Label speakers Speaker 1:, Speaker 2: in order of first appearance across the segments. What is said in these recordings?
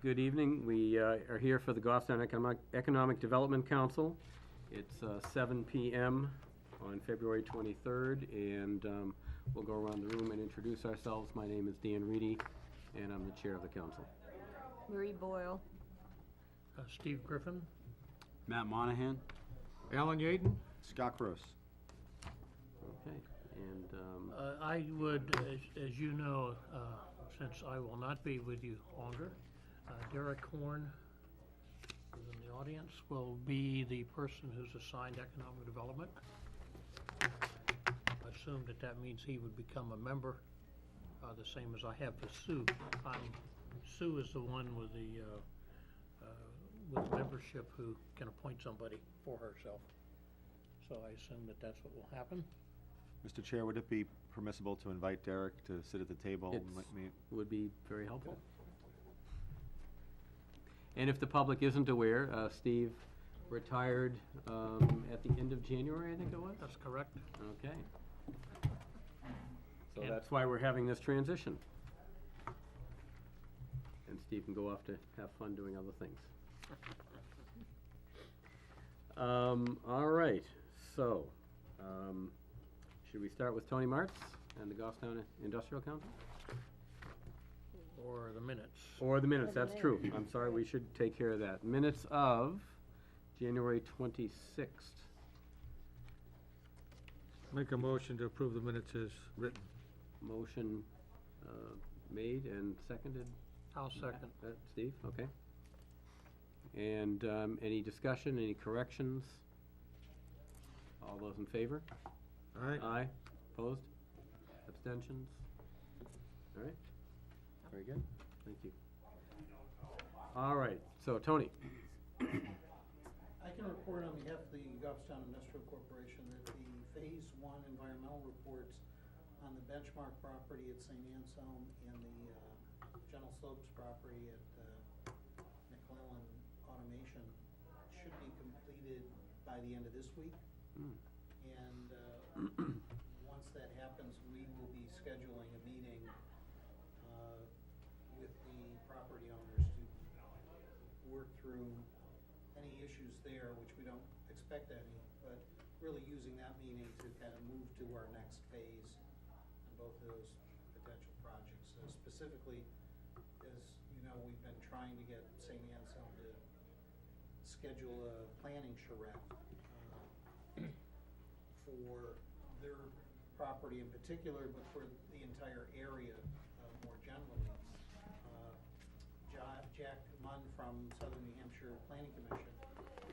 Speaker 1: Good evening. We are here for the Goffstown Economic Development Council. It's 7 PM on February 23rd, and we'll go around the room and introduce ourselves. My name is Dan Reedy, and I'm the chair of the council.
Speaker 2: Marie Boyle.
Speaker 3: Steve Griffin.
Speaker 4: Matt Monahan.
Speaker 5: Alan Yaten?
Speaker 4: Scott Gross.
Speaker 1: Okay, and
Speaker 3: I would, as you know, since I will not be with you longer, Derek Horn, who's in the audience, will be the person who's assigned economic development. I assume that means he would become a member, the same as I have for Sue. Sue is the one with the membership who can appoint somebody for herself. So I assume that that's what will happen.
Speaker 4: Mr. Chair, would it be permissible to invite Derek to sit at the table and let me?
Speaker 1: it would be very helpful. And if the public isn't aware, Steve retired at the end of January, I think it was?
Speaker 3: That's correct.
Speaker 1: Okay. So
Speaker 3: And-
Speaker 1: that's why we're having this transition. And Steve can go off to have fun doing other things. All right, so, should we start with Tony Martz and the Goffstown Industrial Council?
Speaker 3: Or the minutes.
Speaker 1: Or the minutes,
Speaker 2: Or the
Speaker 1: that's true.
Speaker 2: minutes.
Speaker 1: I'm sorry, we should take care of that. Minutes of January 26th.
Speaker 5: Make a motion to approve the minutes as written.
Speaker 1: Motion made and seconded.
Speaker 3: I'll second.
Speaker 1: Steve, okay. And any discussion, any corrections? All those in favor?
Speaker 5: Aye.
Speaker 1: Aye. Opposed? Abstentions? All right. Very good. Thank you. All right, so Tony.
Speaker 6: I can report on behalf of the Goffstown Industrial Corporation that the Phase 1 environmental reports on the Benchmark property at St. Anselm and the Gentle Slopes property at McClellan Automation should be completed by the end of this week.
Speaker 1: Mm.
Speaker 6: And once that happens, we will be scheduling a meeting with the property owners to work through any issues there, which we don't expect any, but really using that meeting to kind of move to our next phase on both of those potential projects. So specifically, as you know, we've been trying to get St. Anselm to schedule a planning charrette for their property in particular, but for the entire area more generally. Jack Munn from Southern New Hampshire Planning Commission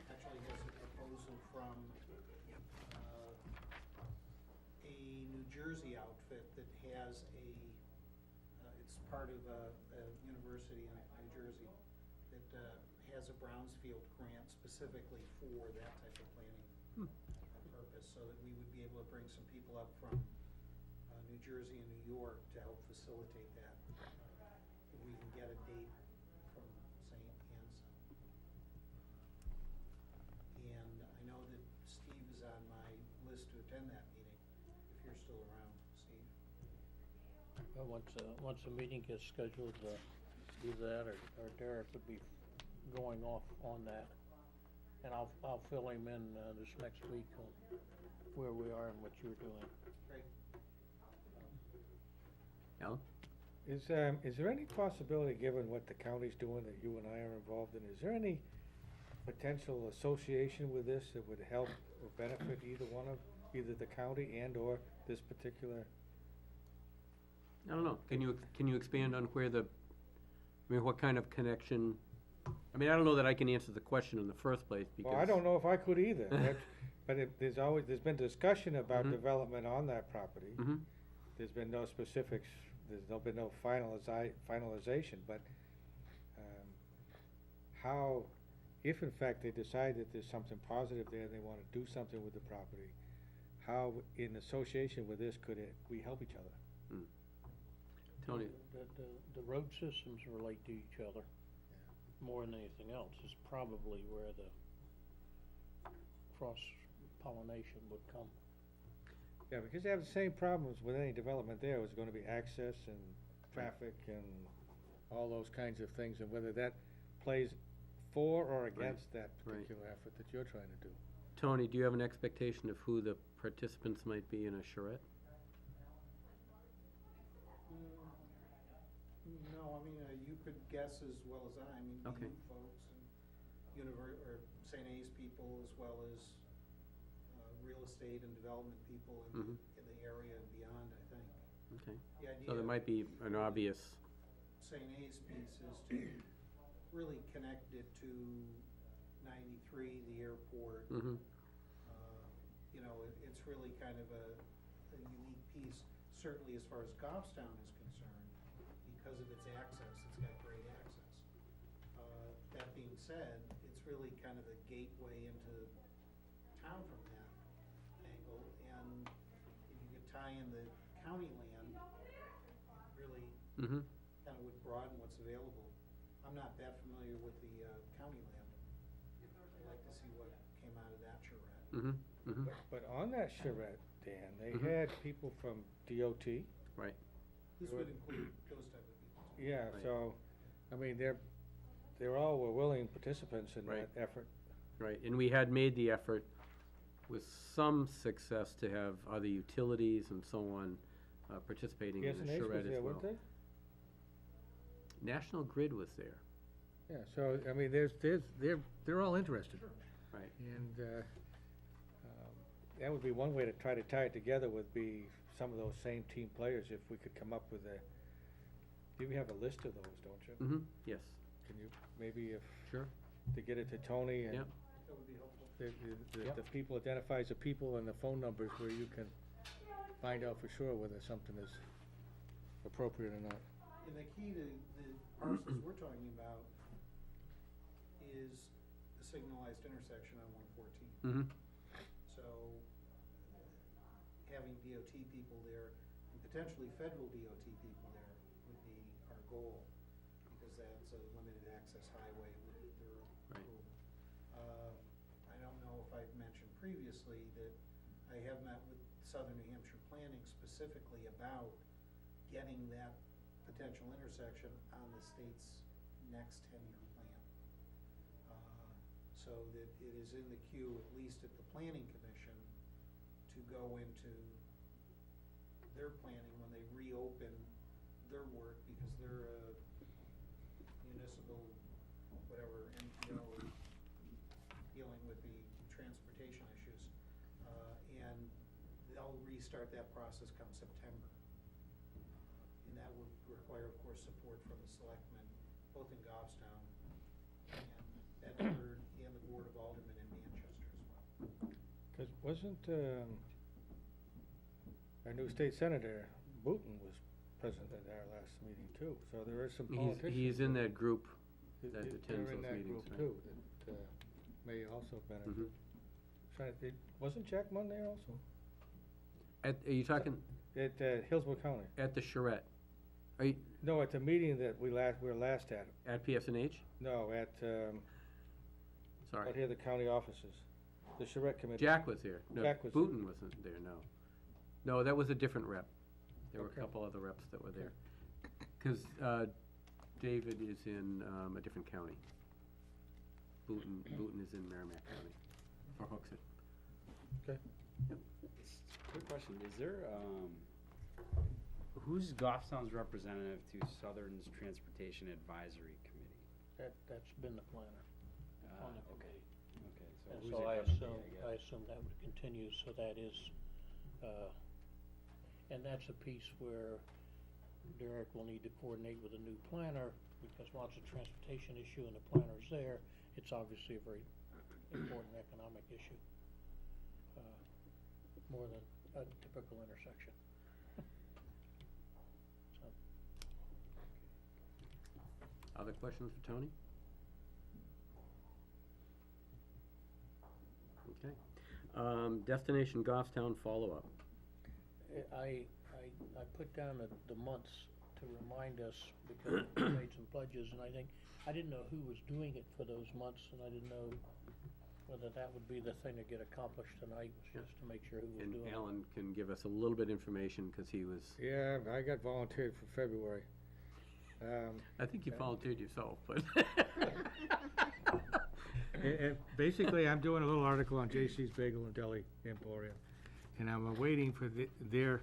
Speaker 6: actually has a proposal from a New Jersey outfit that has it's part of a university in New Jersey that has a Brownsfield grant specifically for that type of planning purpose, so that we would be able to bring some people up from New Jersey and New York to help facilitate that. If we can get a date from St. Anselm. And I know that Steve is on my list to attend that meeting, if you're still around, Steve.
Speaker 3: Once the meeting gets scheduled, do that, or Derek would be going off on that. And I'll fill him in this next week on where we are and what you're doing.
Speaker 6: Great.
Speaker 1: Alan?
Speaker 5: Is there any possibility, given what the county's doing that you and I are involved in, is there any potential association with this that would help or benefit either the county and or this particular?
Speaker 1: I don't know. Can you expand on where what kind of connection? I mean, I don't know that I can answer the question in the first place because.
Speaker 5: Well, I don't know if I could either. But there's been discussion about
Speaker 1: Mhm.
Speaker 5: development on that property.
Speaker 1: Mhm.
Speaker 5: There's been no specifics, been no finalization, but how, if in fact they decide that there's something positive there, and they wanna do something with the property, how, in association with this, we help each other?
Speaker 1: Tony?
Speaker 3: The road systems relate to each other more than anything else. Is probably where the cross-pollination would come.
Speaker 5: Yeah, because they have the same problems with any development there. It's gonna be access and traffic and all those kinds of things, and whether that plays for or against that
Speaker 1: right.
Speaker 5: particular effort that you're trying to do.
Speaker 1: Tony, do you have an expectation of who the participants might be in a charrette?
Speaker 6: No, I mean, you could guess as well as I mean,
Speaker 1: Okay.
Speaker 6: you folks and or St. A's people as well as, real estate and development people
Speaker 1: Mhm.
Speaker 6: in the area and beyond, I think.
Speaker 1: Okay,
Speaker 6: The idea
Speaker 1: so there might be an obvious,
Speaker 6: St. A's piece is to really connect it to 93, the airport.
Speaker 1: mhm,
Speaker 6: You know, it's really kind of a unique piece, certainly as far as Goffstown is concerned, because of its access, it's got great access. That being said, it's really kind of a gateway into town from that angle, and if you could tie in the county land, it really
Speaker 1: mhm,
Speaker 6: kind of would broaden what's available. I'm not that familiar with the county land. I'd like to see what came out of that charrette.
Speaker 1: mhm, mhm,
Speaker 5: But on that charrette, Dan, they
Speaker 1: Mhm.
Speaker 5: had people from DOT.
Speaker 1: right,
Speaker 6: This would include those type of people. too.
Speaker 5: Yeah,
Speaker 1: Right.
Speaker 5: so, I mean, they're all were willing participants in
Speaker 1: Right.
Speaker 5: that effort.
Speaker 1: right. And we had made the effort with some success to have other utilities and so on participating in the
Speaker 5: PSNH was
Speaker 1: charrette
Speaker 5: there,
Speaker 1: as well.
Speaker 5: weren't they?
Speaker 1: National Grid was there,
Speaker 5: Yeah, so, I mean, they're all interested.
Speaker 1: right.
Speaker 5: And, that would be one way to try to tie it together, would be some of those same team players, if we could come up with you have a list of those, don't you?
Speaker 1: Mhm, yes,
Speaker 5: Can you, maybe if,
Speaker 1: sure,
Speaker 5: to get it to Tony and
Speaker 1: Yep.
Speaker 6: That would be helpful.
Speaker 5: the people identifies the people and the phone numbers where you can find out for sure whether something is appropriate or not.
Speaker 6: And the key to the parcels we're talking about is the signalized intersection on 114.
Speaker 1: mhm,
Speaker 6: So, having DOT people there, and potentially federal DOT people there, would be our goal, because that's a limited access highway with their
Speaker 1: Right.
Speaker 6: approval. I don't know if I've mentioned previously that I have met with Southern New Hampshire Planning specifically about getting that potential intersection on the state's next 10-year plan. So that it is in the queue, at least at the planning commission, to go into their planning when they reopen their work, because they're a municipal, whatever, NPO, dealing with the transportation issues. And they'll restart that process come September. And that would require, of course, support from the selectmen, both in Goffstown and Bedford, and the Board of Aldermen in Manchester as well.
Speaker 5: Because wasn't, our new state senator, Booton, was present at our last meeting too, so there is some politicians.
Speaker 1: he's in that group
Speaker 5: that-
Speaker 1: that
Speaker 5: that
Speaker 1: attends
Speaker 5: they're
Speaker 1: those
Speaker 5: in that
Speaker 1: meetings,
Speaker 5: group
Speaker 1: right.
Speaker 5: too, that, may also benefit.
Speaker 1: Mhm.
Speaker 5: Wasn't Jack Munn there also?
Speaker 1: Are you talking
Speaker 5: At, Hillsborough County?
Speaker 1: at the charrette? Are you,
Speaker 5: No, at the meeting that we were last at,
Speaker 1: at PSNH?
Speaker 5: no, at,
Speaker 1: Sorry.
Speaker 5: out here, the county offices, the charrette committee.
Speaker 1: Jack was there. No,
Speaker 5: Jack was-
Speaker 1: Booton wasn't there, no. No, that was a different rep. There were a
Speaker 5: Okay.
Speaker 1: couple other reps that were there. Because David is in a different county. Booton is in Merrimack County, or Hooksett.
Speaker 7: Quick question, is there, who's Goffstown's representative to Southern's Transportation Advisory Committee?
Speaker 3: That's been the planner on the
Speaker 7: Okay,
Speaker 3: committee.
Speaker 7: okay, so
Speaker 3: And
Speaker 7: who's
Speaker 3: so
Speaker 7: it
Speaker 3: I
Speaker 7: gonna be,
Speaker 3: assume, I
Speaker 7: guess?
Speaker 3: assume that would continue, so that is, and that's a piece where Derek will need to coordinate with a new planner, because while it's a transportation issue and the planner's there, it's obviously a very important economic issue. More than a typical intersection. So,
Speaker 1: Other questions for Tony? Okay. Destination Goffstown follow-up.
Speaker 3: I put down the months to remind us, because we made some pledges, and I didn't know who was doing it for those months, and I didn't know whether that would be the thing to get accomplished tonight, was just to make sure who was
Speaker 1: And
Speaker 3: doing it.
Speaker 1: Alan can give us a little bit of information, because he was,
Speaker 5: Yeah, I got volunteered for February.
Speaker 1: I think you volunteered yourself, but.
Speaker 5: Basically, I'm doing a little article on J.C.'s Bagel and Deli Emporium, and I'm waiting for their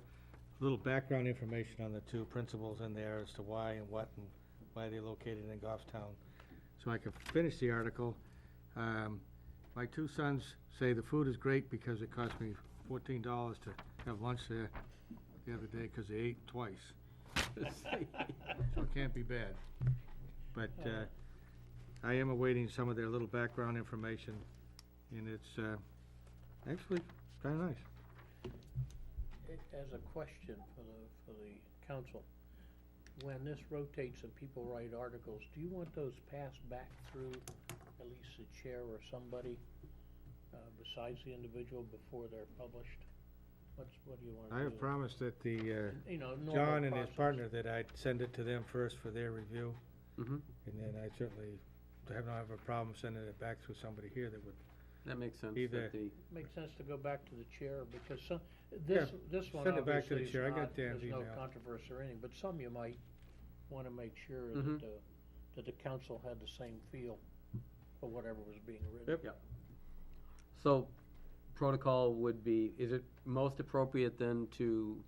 Speaker 5: little background information on the two principals in there as to why and what and why they're located in Goffstown, so I can finish the article. My two sons say the food is great because it cost me $14 to have lunch there the other day, because they ate twice. So it can't be bad. But, I am awaiting some of their little background information, and it's, actually kinda nice.
Speaker 3: As a question for the council, when this rotates and people write articles, do you want those passed back through at least the chair or somebody, besides the individual before they're published? What do you want to do?
Speaker 5: I have promised that the,
Speaker 3: You know, normal
Speaker 5: John and his
Speaker 3: process.
Speaker 5: partner, that I'd send it to them first for their review,
Speaker 1: Mhm.
Speaker 5: and then I certainly not have a problem sending it back through somebody here that would.
Speaker 1: That makes sense.
Speaker 5: Either-
Speaker 1: that the-
Speaker 3: Makes sense to go back to the chair, because some, this one
Speaker 5: send it back to
Speaker 3: obviously
Speaker 5: the
Speaker 3: is
Speaker 5: chair. I got
Speaker 3: not,
Speaker 5: Dan's
Speaker 3: there's no
Speaker 5: email.
Speaker 3: controversy or anything, but some you might wanna make sure
Speaker 1: Mhm.
Speaker 3: that the council had the same feel for whatever was being written.
Speaker 5: Yep.
Speaker 1: So protocol would be, is it most appropriate then to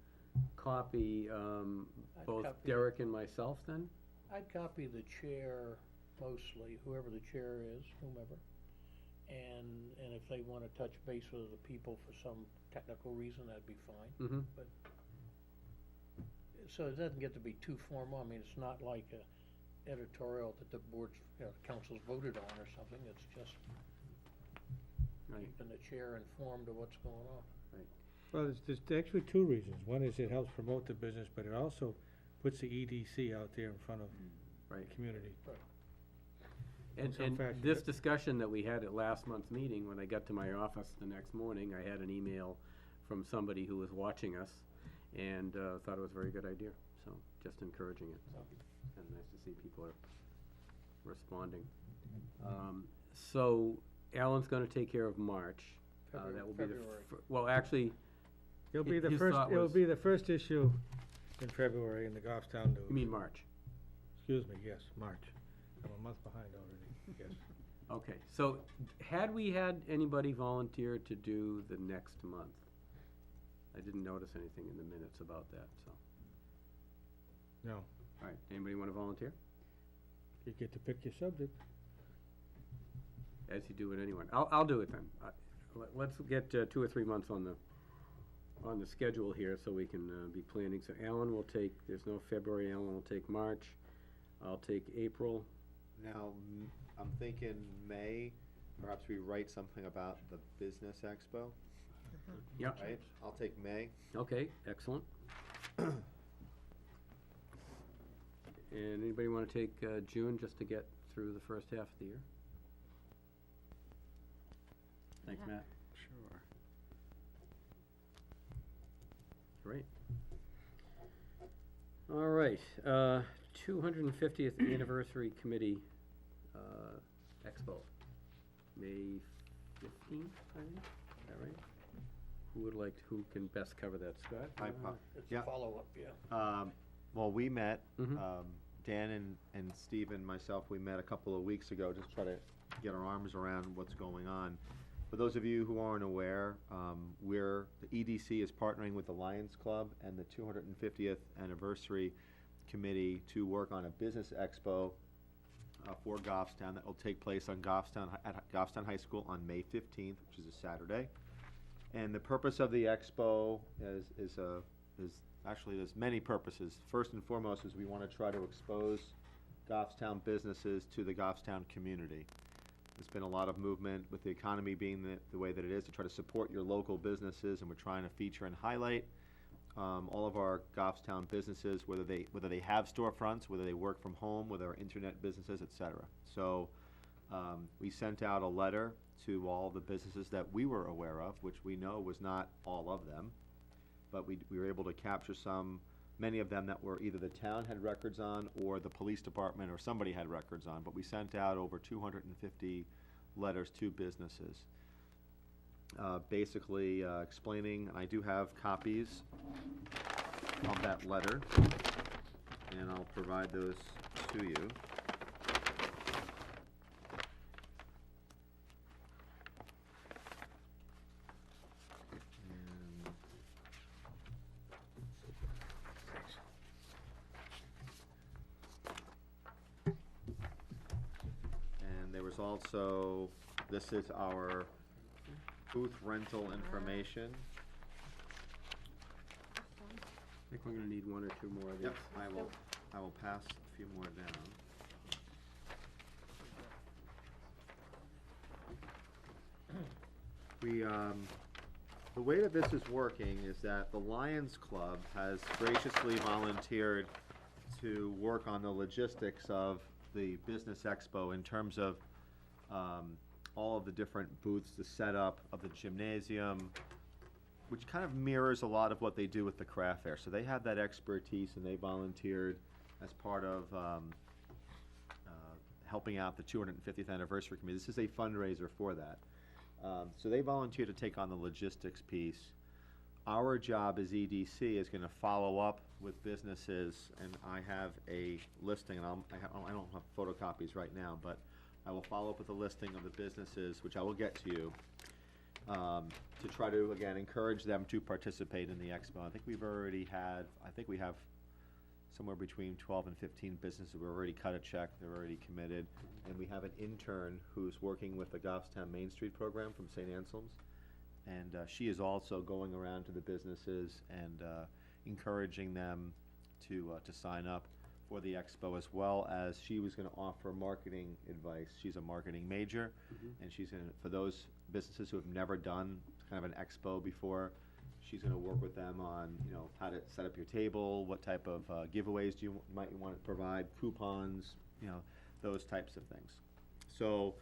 Speaker 1: copy both
Speaker 3: copy-
Speaker 1: Derek and myself then?
Speaker 3: I'd copy the chair mostly, whoever the chair is, whomever. And if they wanna touch base with the people for some technical reason, that'd be fine.
Speaker 1: Mm-hmm.
Speaker 3: So it doesn't get to be too formal. I mean, it's not like a editorial that the board's, council's voted on or something. It's just
Speaker 1: Right.
Speaker 3: keeping the chair informed of what's going on.
Speaker 5: Well, there's actually two reasons. One is it helps promote the business, but it also puts the EDC out there in front of
Speaker 1: Right.
Speaker 5: the community.
Speaker 1: And,
Speaker 5: some
Speaker 1: and
Speaker 5: fashion.
Speaker 1: this discussion that we had at last month's meeting, when I got to my office the next morning, I had an email from somebody who was watching us and thought it was a very good idea, so just encouraging it, so it's kind of nice to see people are responding. So Alan's gonna take care of March. That will be the,
Speaker 3: February.
Speaker 1: well, actually,
Speaker 5: It'll be the
Speaker 1: His
Speaker 5: first,
Speaker 1: thought
Speaker 5: it'll
Speaker 1: was-
Speaker 5: be the first issue in February in the Goffstown News.
Speaker 1: you mean March?
Speaker 5: Excuse me, yes, March. I'm a month behind already, yes.
Speaker 1: Okay, so had we had anybody volunteer to do the next month? I didn't notice anything in the minutes about that, so.
Speaker 5: No,
Speaker 1: All right, anybody wanna volunteer?
Speaker 5: you get to pick your subject.
Speaker 1: As you do it anyway. I'll do it then. Let's get 2 or 3 months on the schedule here so we can be planning. So Alan will take, there's no February, Alan will take March. I'll take April.
Speaker 4: Now, I'm thinking May, perhaps we write something about the Business Expo,
Speaker 1: Yep,
Speaker 4: right? I'll take May.
Speaker 1: okay, excellent. And anybody wanna take June just to get through the first half of the year? Thanks,
Speaker 2: Yeah.
Speaker 1: Matt.
Speaker 4: Sure.
Speaker 1: Great. All right, 250th Anniversary Committee, Expo, May 15th, I think, is that right? Who can best cover that, Scott?
Speaker 3: It's
Speaker 4: Yeah.
Speaker 3: a follow-up, yeah.
Speaker 4: Well, we met,
Speaker 1: Mhm.
Speaker 4: Dan and Steve and myself, we met a couple of weeks ago, just try to get our arms around what's going on. For those of you who aren't aware, the EDC is partnering with the Lions Club and the 250th Anniversary Committee to work on a business expo for Goffstown that will take place on at Goffstown High School on May 15th, which is a Saturday. And the purpose of the expo is actually, there's many purposes. First and foremost is we want to try to expose Goffstown businesses to the Goffstown community. There's been a lot of movement with the economy being the way that it is to try to support your local businesses, and we're trying to feature and highlight all of our Goffstown businesses, whether they have storefronts, whether they work from home, whether they're internet businesses, et cetera. So we sent out a letter to all the businesses that we were aware of, which we know was not all of them, but we were able to capture many of them that were either the town had records on or the police department or somebody had records on, but we sent out over 250 letters to businesses. Basically explaining, I do have copies of that letter. and I'll provide those to you. And And there was also, this is our booth rental information.
Speaker 1: I think we're gonna need one or two more of these.
Speaker 4: Yep, I will pass a few more down. We, the way that this is working is that the Lions Club has graciously volunteered to work on the logistics of the Business Expo in terms of, all of the different booths, the setup of the gymnasium, which kind of mirrors a lot of what they do with the craft fair. So they have that expertise, and they volunteered as part of helping out the 250th anniversary committee. This is a fundraiser for that. So they volunteered to take on the logistics piece. Our job as EDC is going to follow up with businesses, and I have a listing, and I don't have photocopies right now, but I will follow up with a listing of the businesses, which I will get to you, to try to, again, encourage them to participate in the expo. I think we have somewhere between 12 and 15 businesses who have already cut a check, they're already committed, and we have an intern who's working with the Goffstown Main Street program from St. Anselm's, and she is also going around to the businesses and encouraging them to sign up for the expo, as well as she was gonna offer marketing advice. She's a marketing major, and she's gonna, for those businesses who have never done kind of an expo before, she's gonna work with them on, how to set up your table, what type of giveaways might want to provide, coupons, those types of things. So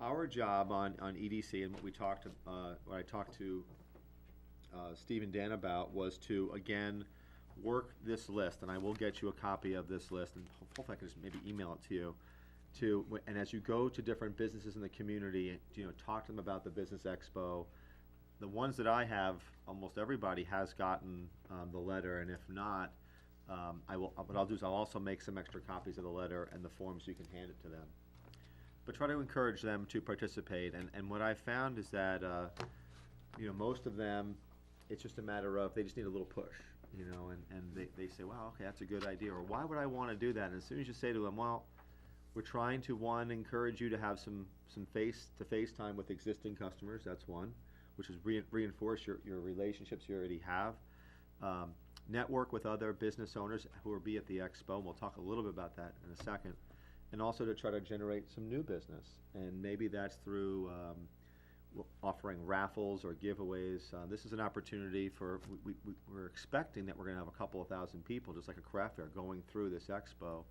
Speaker 4: our job on EDC, and what I talked to Steve and Dan about, was to, again, work this list, and I will get you a copy of this list, and hopefully I can just maybe email it to you, and as you go to different businesses in the community, talk to them about the Business Expo. The ones that I have, almost everybody has gotten the letter, and if not, what I'll do is I'll also make some extra copies of the letter and the form so you can hand it to them. But try to encourage them to participate, and what I found is that, most of them, it's just a matter of, they just need a little push, and they say, wow, okay, that's a good idea, or why would I wanna do that? And as soon as you say to them, well, we're trying to, one, encourage you to have some face-to-face time with existing customers, that's one, which is reinforce your relationships you already have. Network with other business owners who will be at the expo, and we'll talk a little bit about that in a second. And also to try to generate some new business, and maybe that's through offering raffles or giveaways. This is an opportunity for, we're expecting that we're gonna have a couple of thousand people, just like a craft fair, going through this expo.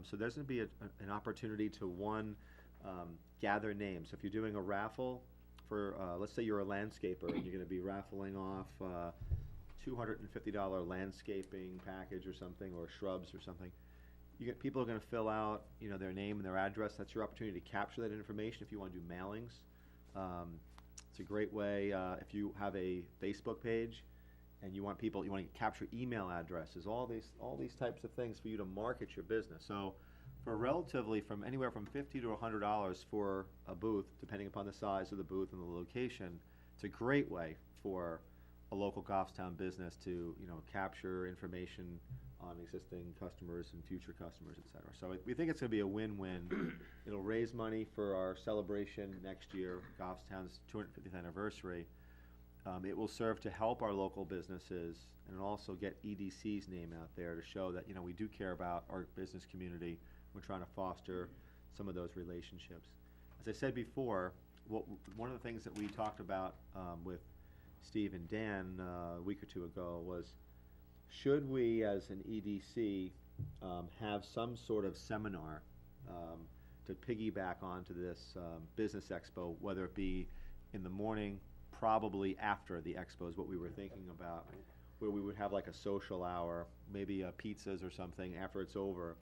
Speaker 4: So there's gonna be an opportunity to, one, gather names. If you're doing a raffle for, let's say you're a landscaper, and you're gonna be raffling off $250 landscaping package or something, or shrubs or something. People are gonna fill out, their name and their address. That's your opportunity to capture that information if you wanna do mailings. It's a great way, if you have a Facebook page and you want to capture email addresses, all these types of things for you to market your business. So for relatively from anywhere from $50 to $100 for a booth, depending upon the size of the booth and the location, it's a great way for a local Goffstown business to, capture information on existing customers and future customers, et cetera. So we think it's gonna be a win-win. It'll raise money for our celebration next year, Goffstown's 250th anniversary. It will serve to help our local businesses and also get EDC's name out there to show that, we do care about our business community. We're trying to foster some of those relationships. As I said before, one of the things that we talked about with Steve and Dan a week or two ago was, should we, as an EDC, have some sort of seminar to piggyback onto this Business Expo, whether it be in the morning, probably after the expo is what we were thinking about, where we would have like a social hour, maybe pizzas or something after it's over,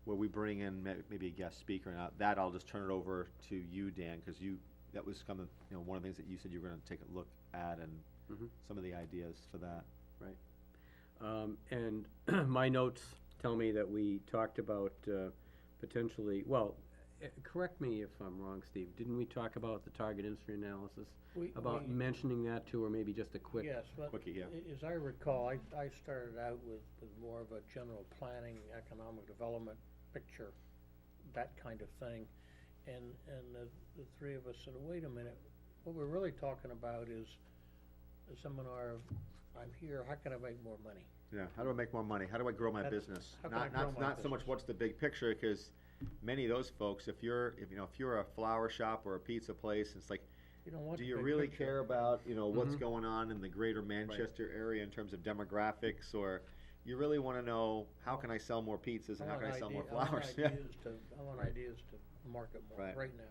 Speaker 4: where we bring in maybe a guest speaker. Now, that I'll just turn it over to you, Dan, because that was kind of, one of the things that you said you were going to take a look at, and some of the ideas for that, right?
Speaker 1: And my notes tell me that we talked about potentially, well, correct me if I'm wrong, Steve, didn't we talk about the target industry analysis? About
Speaker 3: We-
Speaker 1: mentioning that too, or maybe just a quick?
Speaker 3: Yes, but
Speaker 4: Quickie, yeah.
Speaker 3: as I recall, I started out with more of a general planning, economic development picture, that kind of thing. And the three of us said, wait a minute, what we're really talking about is a seminar of, I'm here, how can I make more money?
Speaker 4: Yeah, how do I make more money? How do I grow my
Speaker 3: That's-
Speaker 4: business?
Speaker 3: how can I grow my
Speaker 4: Not so much
Speaker 3: business?
Speaker 4: what's the big picture, because many of those folks, if you're a flower shop or a pizza place, it's like,
Speaker 3: You don't want
Speaker 4: do
Speaker 3: the
Speaker 4: you
Speaker 3: big
Speaker 4: really
Speaker 3: picture.
Speaker 4: care about, what's
Speaker 1: Mhm.
Speaker 4: going on in the greater Manchester area in terms of demographics, or you really wanna know, how can I sell more pizzas and how can I sell more flowers? Yeah.
Speaker 3: I want ideas to market more,
Speaker 4: Right.
Speaker 3: right now.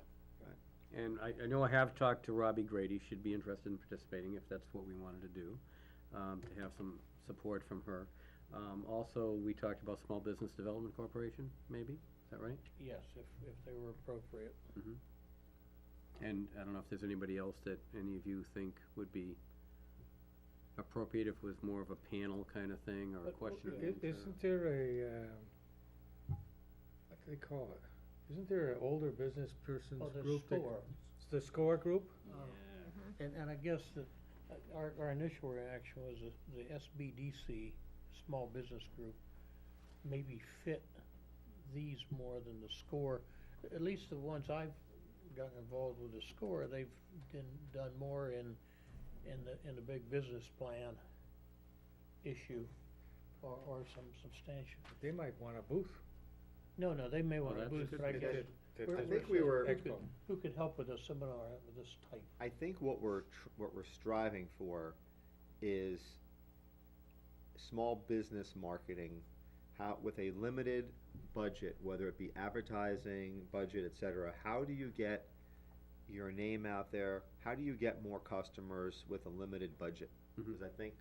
Speaker 1: And I know I have talked to Robbie Grady, she'd be interested in participating if that's what we wanted to do, to have some support from her. Also, we talked about Small Business Development Corporation, maybe, is that right?
Speaker 3: Yes, if they were appropriate.
Speaker 1: And I don't know if there's anybody else that any of you think would be appropriate, if it was more of a panel kind of thing, or a
Speaker 3: But-
Speaker 1: question and
Speaker 5: I-
Speaker 1: answer.
Speaker 5: Isn't there a, what do they call it? Isn't there an older business person's
Speaker 3: Oh, the
Speaker 5: group? that-
Speaker 3: SCORE.
Speaker 5: It's the SCORE group?
Speaker 3: And I guess that our initial reaction was that the SBDC, Small Business Group, maybe fit these more than the SCORE. At least the ones I've gotten involved with the SCORE, they've done more in the big business plan issue or some substantial.
Speaker 5: They might want a booth.
Speaker 3: No, they may want to
Speaker 1: that's a
Speaker 3: booth,
Speaker 1: good
Speaker 3: but I
Speaker 1: point.
Speaker 3: guess.
Speaker 5: That-
Speaker 4: I think we were-
Speaker 3: Who could help with a seminar of this type?
Speaker 4: I think what we're striving for is small business marketing, how, with a limited budget, whether it be advertising, budget, et cetera, how do you get your name out there? How do you get more customers with a limited budget?
Speaker 1: Mhm.
Speaker 4: Because I think,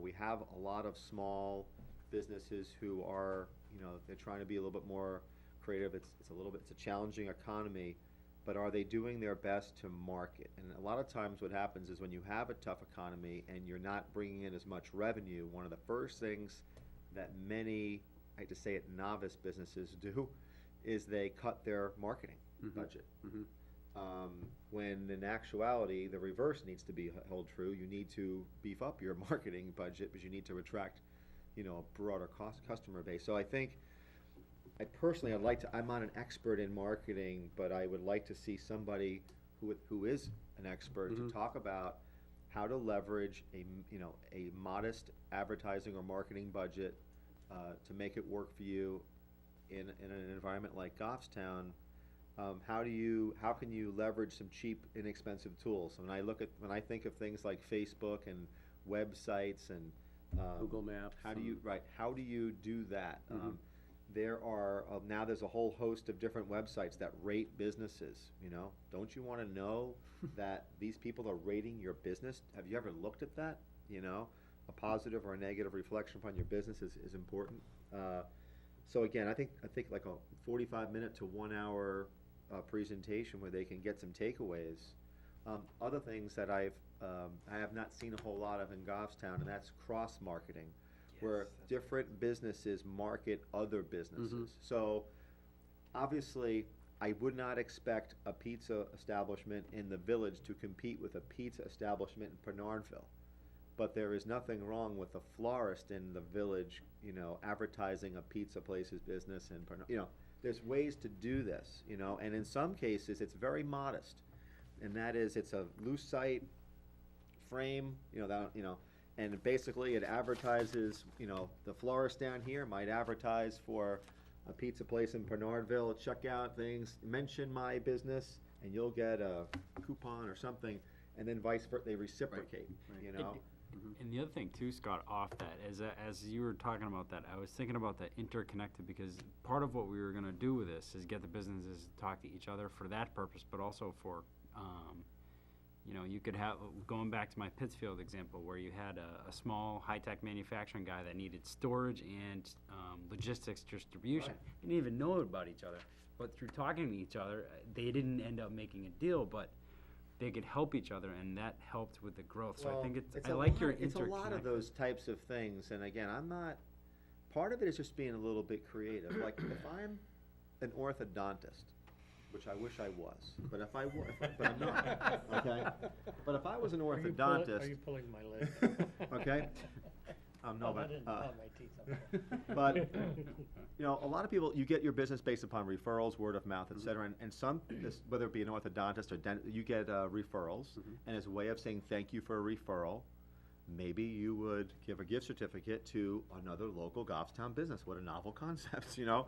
Speaker 4: we have a lot of small businesses who are, they're trying to be a little bit more creative. It's a challenging economy, but are they doing their best to market? And a lot of times what happens is when you have a tough economy and you're not bringing in as much revenue, one of the first things that many, I hate to say it, novice businesses do is they cut their marketing
Speaker 1: Mhm.
Speaker 4: budget.
Speaker 1: Mhm.
Speaker 4: When in actuality, the reverse needs to be held true. You need to beef up your marketing budget because you need to attract, a broader customer base. So I think, I'm not an expert in marketing, but I would like to see somebody who is an expert to
Speaker 1: Mhm.
Speaker 4: talk about how to leverage a modest advertising or marketing budget to make it work for you in an environment like Goffstown. How can you leverage some cheap, inexpensive tools? When I think of things like Facebook and websites and
Speaker 1: Google Maps.
Speaker 4: how do you do that?
Speaker 1: Mhm.
Speaker 4: Now there's a whole host of different websites that rate businesses, Don't you wanna know that these people are rating your business? Have you ever looked at that? A positive or a negative reflection upon your business is important. So again, I think like a 45-minute to 1 hour presentation where they can get some takeaways. Other things that I have not seen a whole lot of in Goffstown, and that's cross-marketing, where different businesses market other businesses. So, obviously, I would not expect a pizza establishment in the village to compete with a pizza establishment in Bernardville. But there is nothing wrong with a florist in the village, advertising a pizza place's business and, there's ways to do this, and in some cases, it's very modest. And that is, it's a lucite frame, and basically it advertises, the florist down here might advertise for a pizza place in Bernardville, check out things, mention my business, and you'll get a coupon or something, and then vice versa, they reciprocate,
Speaker 7: And the other thing too, Scott, off that, is that as you were talking about that, I was thinking about that interconnected, because part of what we were gonna do with this is get the businesses to talk to each other for that purpose, but also for, you could have, going back to my Pittsfield example, where you had a small high-tech manufacturing guy that needed storage and logistics distribution.
Speaker 4: Right.
Speaker 7: They didn't even know about each other, but through talking to each other, they didn't end up making a deal, but they could help each other, and that helped with the growth. So I think I like your
Speaker 4: It's a lot of
Speaker 7: interconnected.
Speaker 4: those types of things, and again, part of it is just being a little bit creative, like, if I'm an orthodontist, which I wish I was, but if I were, but I'm not, okay? But if I was an
Speaker 3: Are you
Speaker 4: orthodontist,
Speaker 3: pulling my leg?
Speaker 4: okay? No,
Speaker 3: I
Speaker 4: but,
Speaker 3: didn't pull my teeth. I'm
Speaker 4: but, you know, a lot of people, you get your business based upon referrals, word of mouth, et cetera, and some, whether it be an orthodontist or you get referrals, and as a way of saying thank you for a referral, maybe you would give a gift certificate to another local Goffstown business. What a novel concept, you know?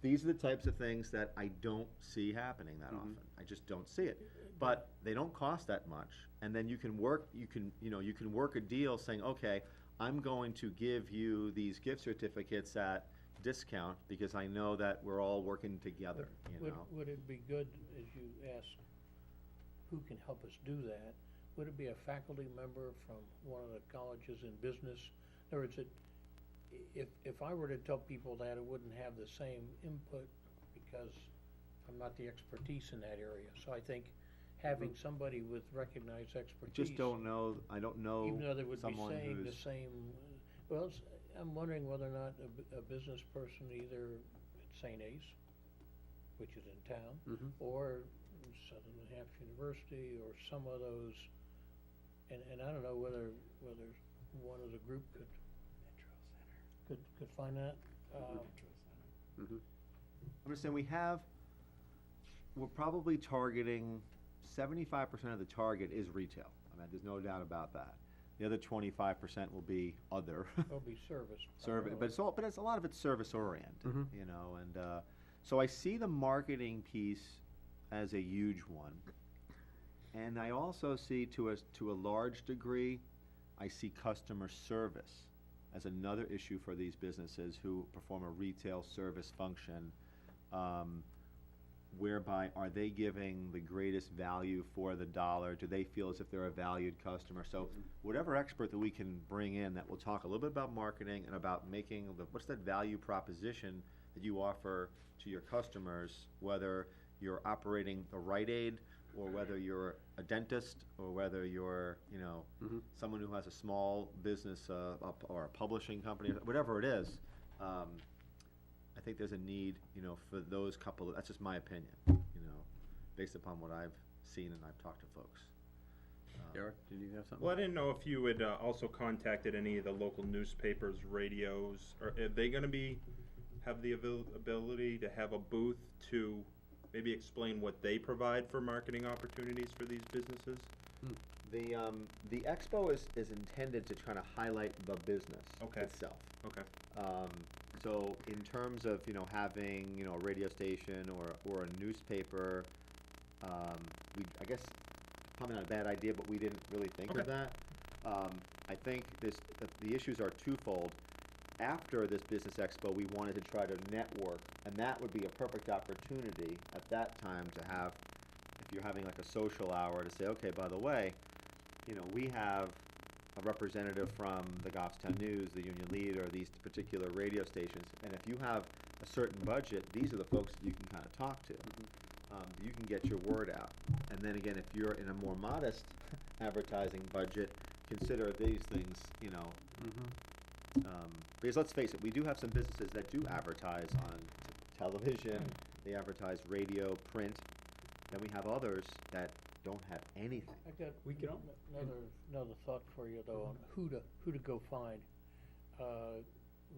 Speaker 4: These are the types of things that I don't see happening that often. I just don't see it. But they don't cost that much, and then you can work a deal saying, okay, I'm going to give you these gift certificates at discount because I know that we're all working together, you know?
Speaker 3: Would it be good, as you asked, who can help us do that? Would it be a faculty member from one of the colleges in business? In other words, if I were to tell people that, it wouldn't have the same input because I'm not the expertise in that area. So I think having somebody with recognized
Speaker 4: I
Speaker 3: expertise.
Speaker 4: just don't know, I don't know
Speaker 3: Even though they would be
Speaker 4: someone
Speaker 3: saying the
Speaker 4: who's,
Speaker 3: same, I'm wondering whether or not a business person either at St. Ace, which is in town, or Southern New Hampshire University, or some of those, and I don't know whether one of the group could find that.
Speaker 4: I'm just saying, we're probably targeting 75% of the target is retail. I mean, there's no doubt about that. The other 25% will be other.
Speaker 3: There'll be service.
Speaker 4: Service,
Speaker 3: primarily.
Speaker 4: but it's a lot of it's service oriented, you know, and so I see the marketing piece as a huge one, and I also see to a large degree, I see customer service as another issue for these businesses who perform a retail service function. Whereby, are they giving the greatest value for the dollar? Do they feel as if they're a valued customer? So whatever expert that we can bring in that will talk a little bit about marketing and about making what's that value proposition that you offer to your customers, whether you're operating a Rite Aid or whether you're a dentist or whether you're, you know, someone who has a small business or a publishing company, whatever it is. I think there's a need, you know, for those couple of, that's just my opinion, you know, based upon what I've seen and I've talked to folks.
Speaker 1: Derek, did you have something?
Speaker 8: Well, I didn't know if you had also contacted any of the local newspapers, radios, or are they gonna have the ability to have a booth to maybe explain what they provide for marketing opportunities for these businesses?
Speaker 4: The expo is intended to kind of highlight the business itself.
Speaker 8: Okay.
Speaker 4: So in terms of, you know, having, you know, a radio station or a newspaper, I guess probably not a bad idea, but we didn't really think of that. I think the issues are twofold. After this business expo, we wanted to try to network, and that would be a perfect opportunity at that time to have, if you're having like a social hour, to say, okay, by the way, you know, we have a representative from the Goffstown News, the Union Leader, or these particular radio stations, and if you have a certain budget, these are the folks that you can kind of talk to. You can get your word out. And then again, if you're in a more modest advertising budget, consider these things, you know, because let's face it, we do have some businesses that do advertise on television, they advertise radio, print, then we have others that don't have anything.
Speaker 3: I got another thought for you though on who to go find.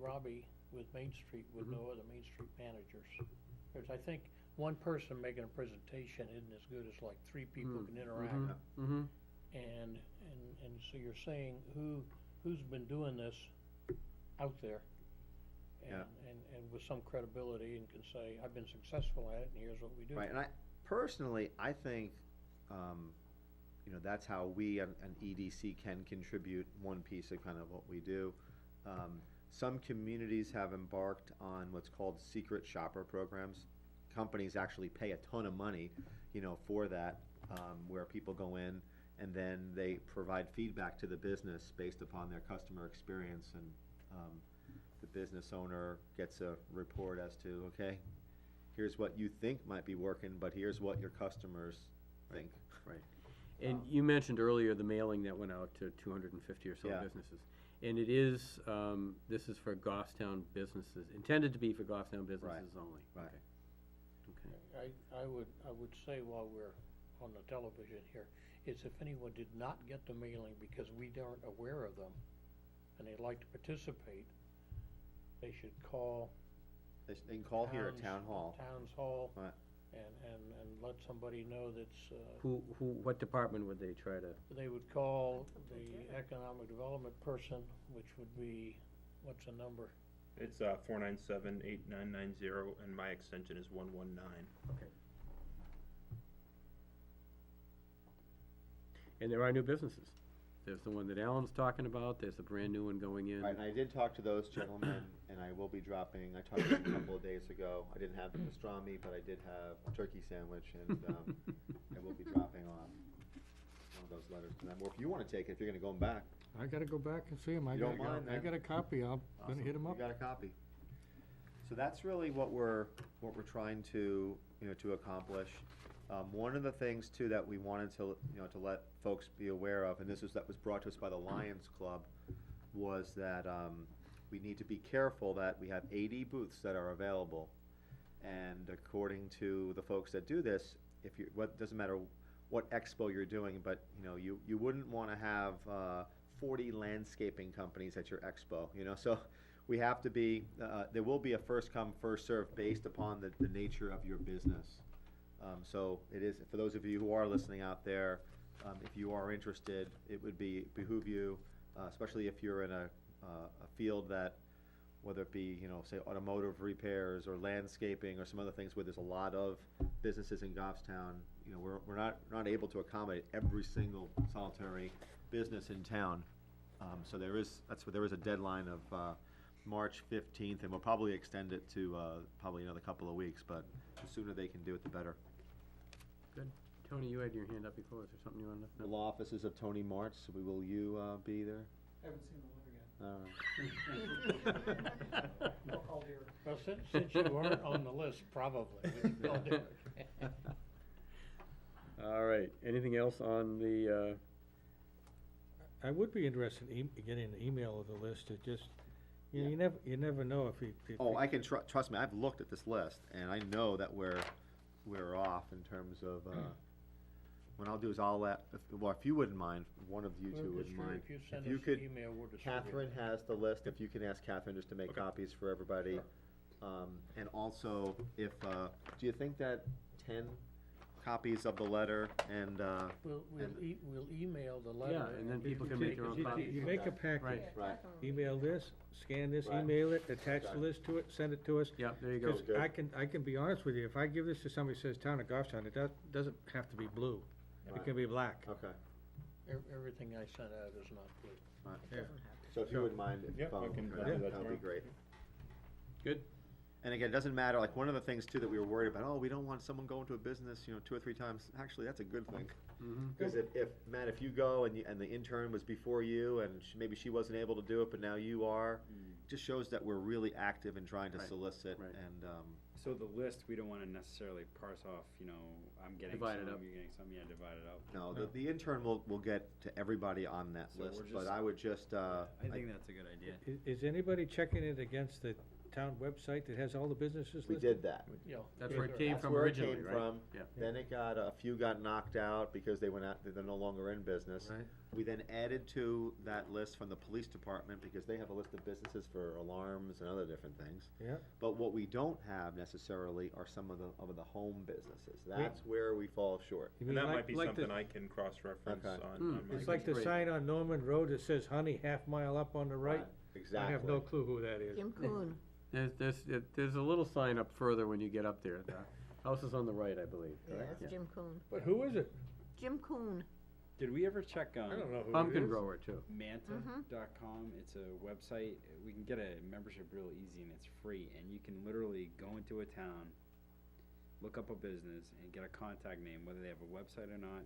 Speaker 3: Robbie with Main Street would know other Main Street managers. There's, I think, one person making a presentation isn't as good as like three people can interact. And so you're saying who's been doing this out there and with some credibility and can say, I've been successful at it and here's what we do.
Speaker 4: Right, and personally, I think, you know, that's how we an EDC can contribute one piece of kind of what we do. Some communities have embarked on what's called secret shopper programs. Companies actually pay a ton of money, you know, for that, where people go in and then they provide feedback to the business based upon their customer experience, and the business owner gets a report as to, okay, here's what you think might be working, but here's what your customers think.
Speaker 1: Right. And you mentioned earlier the mailing that went out to 250 or so
Speaker 4: Yeah.
Speaker 1: businesses. And it is, this is for Goffstown businesses, intended to be for Goffstown businesses only.
Speaker 4: Right.
Speaker 1: Okay.
Speaker 3: I would say while we're on the television here, is if anyone did not get the mailing because we aren't aware of them, and they'd like to participate, they should call.
Speaker 4: They can call here at Town Hall.
Speaker 3: Town's Hall,
Speaker 4: Right.
Speaker 3: and let somebody know that's,
Speaker 1: What department would they try to?
Speaker 3: they would call the economic development person, which would be, what's the number?
Speaker 8: It's 497-8990, and my extension is 119.
Speaker 1: Okay. And there are new businesses. There's the one that Alan's talking about, there's a brand new one going in.
Speaker 4: Right, and I did talk to those gentlemen, and I will be dropping, I talked to them a couple of days ago. I didn't have the pastrami, but I did have a turkey sandwich, and I will be dropping off one of those letters to them. Or if you wanna take it, if you're gonna go back.
Speaker 5: I gotta go back and see him.
Speaker 4: You don't mind,
Speaker 5: I
Speaker 4: man?
Speaker 5: got a copy. I'm gonna
Speaker 4: Awesome.
Speaker 5: hit him up.
Speaker 4: You got a copy. So that's really what we're trying to, to accomplish. One of the things too that we wanted to, to let folks be aware of, and that was brought to us by the Lions Club, was that, we need to be careful that we have 80 booths that are available. And according to the folks that do this, doesn't matter what expo you're doing, but, you wouldn't wanna have, 40 landscaping companies at your expo, so we have to be, there will be a first come, first served based upon the nature of your business. So it is, for those of you who are listening out there, if you are interested, it would behoove you, especially if you're in a field that, whether it be, say automotive repairs or landscaping or some other things where there's a lot of businesses in Goffstown, we're not able to accommodate every single solitary business in town. So there is a deadline of March 15th, and we'll probably extend it to probably another couple of weeks, but the sooner they can do it, the better.
Speaker 1: Good. Tony, you had your hand up before, is there something you wanted to
Speaker 4: The
Speaker 1: know?
Speaker 4: law offices of Tony March, so will you be there?
Speaker 6: Haven't seen the letter
Speaker 4: All right.
Speaker 6: yet. I'll call Derek.
Speaker 3: Well, since you weren't on the list, probably, we can go do it.
Speaker 1: All right, anything else on the,
Speaker 5: I would be interested in getting an email of the list to just,
Speaker 4: Yeah.
Speaker 5: you never know if he.
Speaker 4: Oh, I can trust me, I've looked at this list, and I know that we're off in terms of, what I'll do is if you wouldn't mind, one of you
Speaker 3: Well,
Speaker 4: two
Speaker 3: just
Speaker 4: wouldn't
Speaker 3: sure,
Speaker 4: mind.
Speaker 3: if you send
Speaker 4: you
Speaker 3: us
Speaker 4: could,
Speaker 3: an email, we'll distribute it.
Speaker 4: Catherine has the list, if you can ask Catherine just to make
Speaker 8: Okay.
Speaker 4: copies for everybody. And also, if, do you think that 10 copies of the letter and,
Speaker 3: We'll email the letter.
Speaker 1: Yeah, and then people can make their own copies.
Speaker 5: You make a package,
Speaker 1: Right.
Speaker 4: Right.
Speaker 5: email this, scan this,
Speaker 4: Right.
Speaker 5: email it, attach the
Speaker 4: Okay.
Speaker 5: list to it, send it to us.
Speaker 1: yeah, there you go.
Speaker 5: Because I can be honest with you, if I give this to somebody who says Town of Goffstown, it doesn't have to be blue. It
Speaker 4: Right.
Speaker 5: can be black.
Speaker 4: okay.
Speaker 3: Everything I sent out is not blue.
Speaker 5: Yeah.
Speaker 4: So if you wouldn't mind, if,
Speaker 8: Yep, I can do that
Speaker 4: that'd be
Speaker 8: tomorrow.
Speaker 4: great.
Speaker 1: Good.
Speaker 4: And again, it doesn't matter, like, one of the things too that we were worried about, we don't want someone going to a business, 2 or 3 times, actually, that's a good thing.
Speaker 1: Mm-hmm.
Speaker 4: Because if, Matt, if you go and the intern was before you, and maybe she wasn't able to do it, but now you are, it just shows that we're really active in trying to
Speaker 1: Right,
Speaker 4: solicit,
Speaker 1: right.
Speaker 4: and,
Speaker 7: So the list, we don't wanna necessarily parse off, I'm getting some,
Speaker 1: Divide it up.
Speaker 7: you're getting some, yeah, divide it up.
Speaker 4: no, the intern will get to everybody on that
Speaker 7: So
Speaker 4: list,
Speaker 7: we're
Speaker 4: but
Speaker 7: just-
Speaker 4: I would just,
Speaker 7: I think that's a good idea.
Speaker 5: Is anybody checking it against the town website that has all the businesses
Speaker 4: we
Speaker 5: listed?
Speaker 4: did that.
Speaker 3: You know,
Speaker 1: That's where it
Speaker 3: either-
Speaker 1: came
Speaker 4: That's
Speaker 1: from
Speaker 4: where it
Speaker 1: originally,
Speaker 4: came
Speaker 1: right?
Speaker 4: from.
Speaker 1: Yeah.
Speaker 4: Then a few got knocked out because they're no longer in business.
Speaker 5: Right.
Speaker 4: We then added to that list from the police department because they have a list of businesses for alarms and other different things.
Speaker 5: Yeah.
Speaker 4: But what we don't have necessarily are some of the home businesses. That's where we fall short.
Speaker 5: You
Speaker 8: And
Speaker 5: mean
Speaker 8: that
Speaker 5: like-
Speaker 8: might be
Speaker 5: like the-
Speaker 8: something I can cross-reference
Speaker 4: Okay.
Speaker 8: on my.
Speaker 5: It's like the
Speaker 1: Great.
Speaker 5: sign on Norman Road that says Honey, half mile up on the right.
Speaker 4: Exactly.
Speaker 5: I have no clue who that is.
Speaker 2: Jim Coon.
Speaker 1: There's a little sign up further when you get up there. The house is on the right, I believe,
Speaker 2: Yeah,
Speaker 1: correct?
Speaker 2: it's Jim Coon.
Speaker 5: But who is it?
Speaker 2: Jim Coon.
Speaker 7: Did we ever check,
Speaker 5: I don't know who it is.
Speaker 1: Pumpkin grower, too.
Speaker 7: Manta.com? It's a website, we can get a membership real easy and it's free, and you can literally go into a town, look up a business and get a contact name, whether they have a website or not,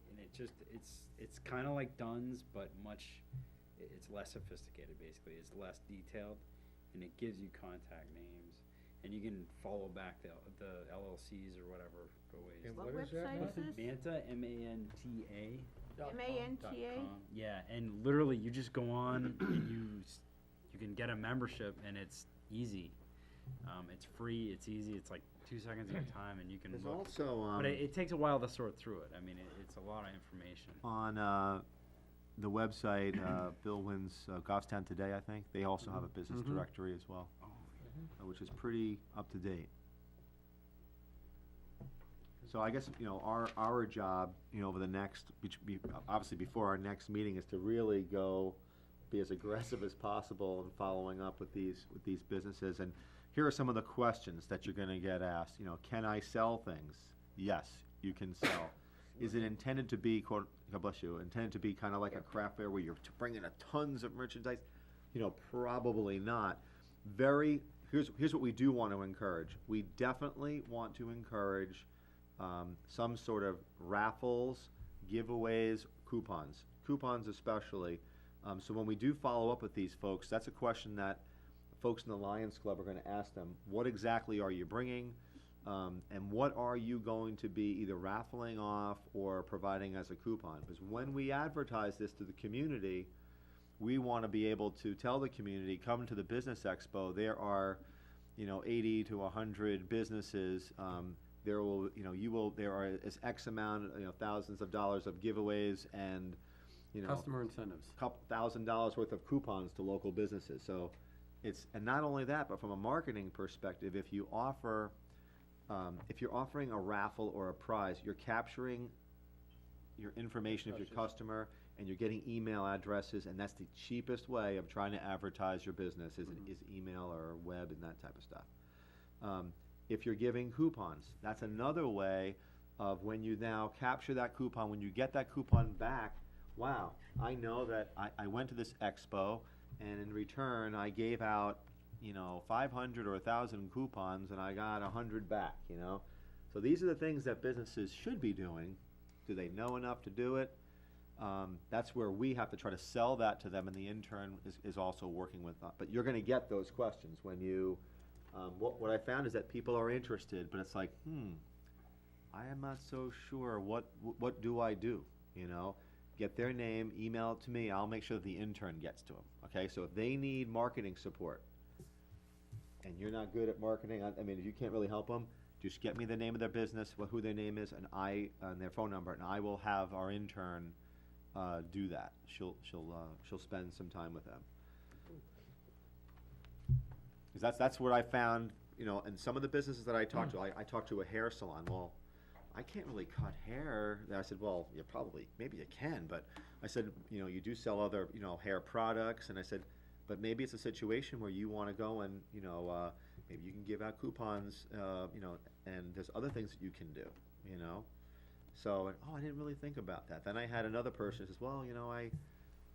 Speaker 7: and it's kinda like Dunn's, but it's less sophisticated, basically, it's less detailed, and it gives you contact names, and you can follow back the LLCs or whatever, go ways.
Speaker 5: And
Speaker 2: What
Speaker 5: what is that
Speaker 2: website
Speaker 5: now?
Speaker 2: is this?
Speaker 7: Manta, M-A-N-T-A
Speaker 2: MANTA?
Speaker 7: Yeah, and literally you just go on and you can get a membership and it's easy. It's free, it's easy, it's like 2 seconds of your time and you can
Speaker 4: There's
Speaker 7: look.
Speaker 4: also,
Speaker 7: But it takes a while to sort through it. I mean, it's a lot of information.
Speaker 4: on the website, Bill Wynn's Goffstown Today, I think, they also have a business
Speaker 1: Mhm.
Speaker 4: directory as well, which is pretty up to date. So I guess, our job, over the next, obviously before our next meeting, is to really be as aggressive as possible in following up with these businesses. And here are some of the questions that you're gonna get asked, can I sell things? Yes, you can sell. Is it intended to be, quote, God bless you, intended to be kind of like a craft fair where you're bringing in tons of merchandise? Probably not. Here's what we do want to encourage. We definitely want to encourage some sort of raffles, giveaways, coupons especially. So when we do follow up with these folks, that's a question that folks in the Lions Club are going to ask them. What exactly are you bringing? And what are you going to be either raffling off or providing as a coupon? Because when we advertise this to the community, we want to be able to tell the community, come to the Business Expo. There are, 80 to 100 businesses. There are X amount, thousands of dollars of giveaways and,
Speaker 1: Customer incentives.
Speaker 4: couple $1,000 worth of coupons to local businesses. So and not only that, but from a marketing perspective, if you're offering a raffle or a prize, you're capturing your information of your customer and you're getting email addresses, and that's the cheapest way of trying to advertise your business is email or web and that type of stuff. If you're giving coupons, that's another way of when you now capture that coupon, when you get that coupon back, wow, I know that I went to this expo and in return I gave out 500 or 1,000 coupons and I got 100 back, So these are the things that businesses should be doing. Do they know enough to do it? That's where we have to try to sell that to them, and the intern is also working with that. But you're gonna get those questions when you, what I found is that people are interested, but it's like, I am not so sure, what do I do, Get their name, email it to me, I'll make sure that the intern gets to them, okay? So if they need marketing support, and you're not good at marketing, I mean, if you can't really help them, just get me the name of their business, who their name is, and their phone number, and I will have our intern do that. She'll spend some time with them. Because that's what I found, and some of the businesses that I talked to, I talked to a hair salon. Well, I can't really cut hair. And I said, well, maybe you can, but I said, you do sell other, hair products, and I said, but maybe it's a situation where you want to go and, maybe you can give out coupons, and there's other things that you can do, So, I didn't really think about that. Then I had another person who says, well,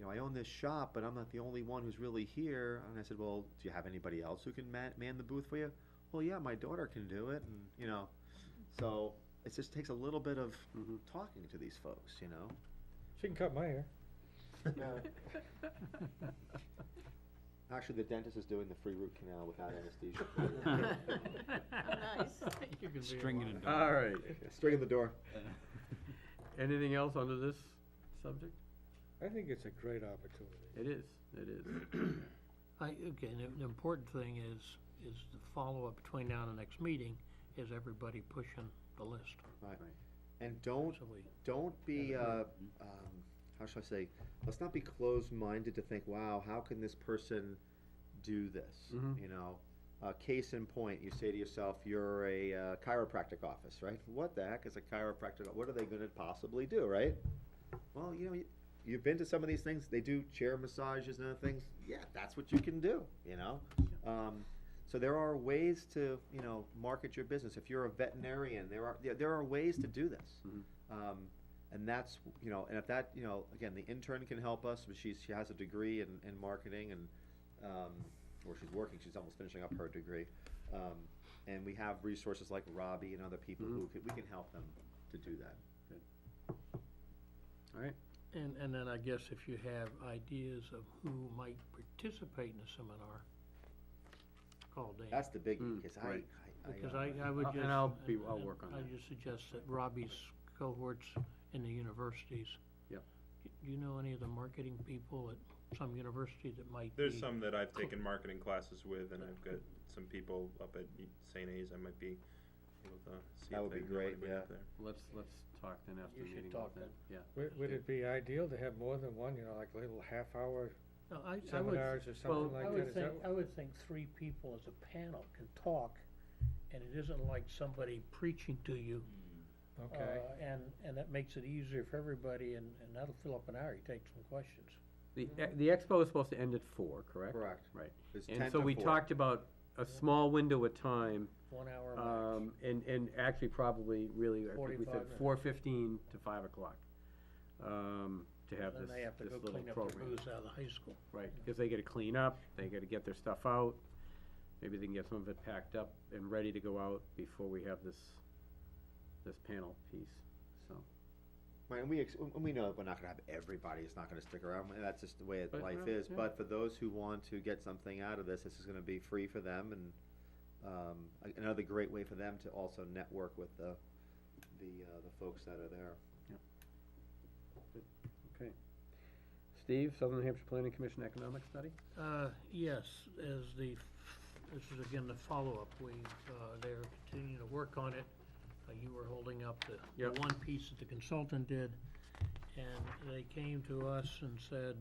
Speaker 4: I own this shop, but I'm not the only one who's really here. And I said, well, do you have anybody else who can man the booth for you? Well, yeah, my daughter can do it, and, so it just takes a little bit of talking to these folks,
Speaker 5: She can cut my hair.
Speaker 4: Actually, the dentist is doing the free root canal without anesthesia.
Speaker 2: Nice.
Speaker 3: You can be
Speaker 7: Stringing
Speaker 3: alive.
Speaker 7: it down.
Speaker 1: All right.
Speaker 4: String in the door.
Speaker 1: Anything else under this subject?
Speaker 5: I think it's a great opportunity.
Speaker 1: It is.
Speaker 3: Again, the important thing is the follow-up between now and the next meeting is everybody pushing the list.
Speaker 4: Right. And don't be, how should I say, let's not be closed-minded to think, wow, how can this person do this? Case in point, you say to yourself, you're a chiropractic office, right? What the heck is a chiropractic? What are they gonna possibly do, right? Well, you've been to some of these things, they do chair massages and other things. Yeah, that's what you can do, So there are ways to, market your business. If you're a veterinarian, there are ways to do this. And that's, and if that, again, the intern can help us, but she has a degree in marketing and, or she's almost finishing up her degree. And we have resources like Robbie and other people we can help them to do that.
Speaker 1: Good. All right.
Speaker 3: And then I guess if you have ideas of who might participate in the seminar, call Dan.
Speaker 4: That's the biggie, because
Speaker 1: Right.
Speaker 3: Because I would just.
Speaker 1: And I'll work on
Speaker 3: I
Speaker 1: that.
Speaker 3: just suggest that Robbie's cohorts in the universities.
Speaker 1: Yep.
Speaker 3: Do you know any of the marketing people at some university that might
Speaker 8: There's
Speaker 3: be-
Speaker 8: some that I've taken marketing classes with, and I've got some people up at St. A's I might be able to see
Speaker 4: That
Speaker 8: if
Speaker 4: would
Speaker 8: they
Speaker 4: be
Speaker 8: know
Speaker 4: great,
Speaker 8: anybody
Speaker 4: yeah.
Speaker 8: up there.
Speaker 1: Let's talk then after
Speaker 3: You
Speaker 1: the
Speaker 3: should
Speaker 1: meeting
Speaker 3: talk
Speaker 1: about that, yeah.
Speaker 5: Would it be ideal to have more than one, like little half-hour
Speaker 3: No, I would,
Speaker 5: seminars or something like
Speaker 3: I
Speaker 5: that?
Speaker 3: would
Speaker 5: Is
Speaker 3: think,
Speaker 5: that-
Speaker 3: I would think 3 people as a panel can talk, and it isn't like somebody preaching to you.
Speaker 5: Okay,
Speaker 3: And that makes it easier for everybody, and that'll fill up an hour, you take some questions.
Speaker 1: The expo is supposed to end at 4, correct?
Speaker 4: Correct.
Speaker 1: Right.
Speaker 4: It's
Speaker 1: And
Speaker 4: 10
Speaker 1: so
Speaker 4: to
Speaker 1: we
Speaker 4: 4.
Speaker 1: talked about a small window of time,
Speaker 3: 1 hour max.
Speaker 1: and actually probably really, I think we
Speaker 3: 45
Speaker 1: said
Speaker 3: minutes.
Speaker 1: 4:15 to 5 o'clock, to have
Speaker 3: Then
Speaker 1: this,
Speaker 3: they have to
Speaker 1: this
Speaker 3: go
Speaker 1: little
Speaker 3: clean up
Speaker 1: program.
Speaker 3: their booze out of the high school.
Speaker 1: Right, because they gotta clean up, they gotta get their stuff out, maybe they can get some of it packed up and ready to go out before we have this panel piece, so.
Speaker 4: Right, and we know that we're not gonna have everybody, it's not gonna stick around, and that's just the way
Speaker 1: But,
Speaker 4: life
Speaker 1: well,
Speaker 4: is,
Speaker 1: yeah.
Speaker 4: but for those who want to get something out of this is gonna be free for them, and, another great way for them to also network with the folks that are there.
Speaker 1: Okay. Steve, Southern New Hampshire Planning Commission Economic Study?
Speaker 3: Yes, this is again the follow-up, they're continuing to work on it. You were holding up the
Speaker 1: Yep.
Speaker 3: one piece that the consultant did, and they came to us and said,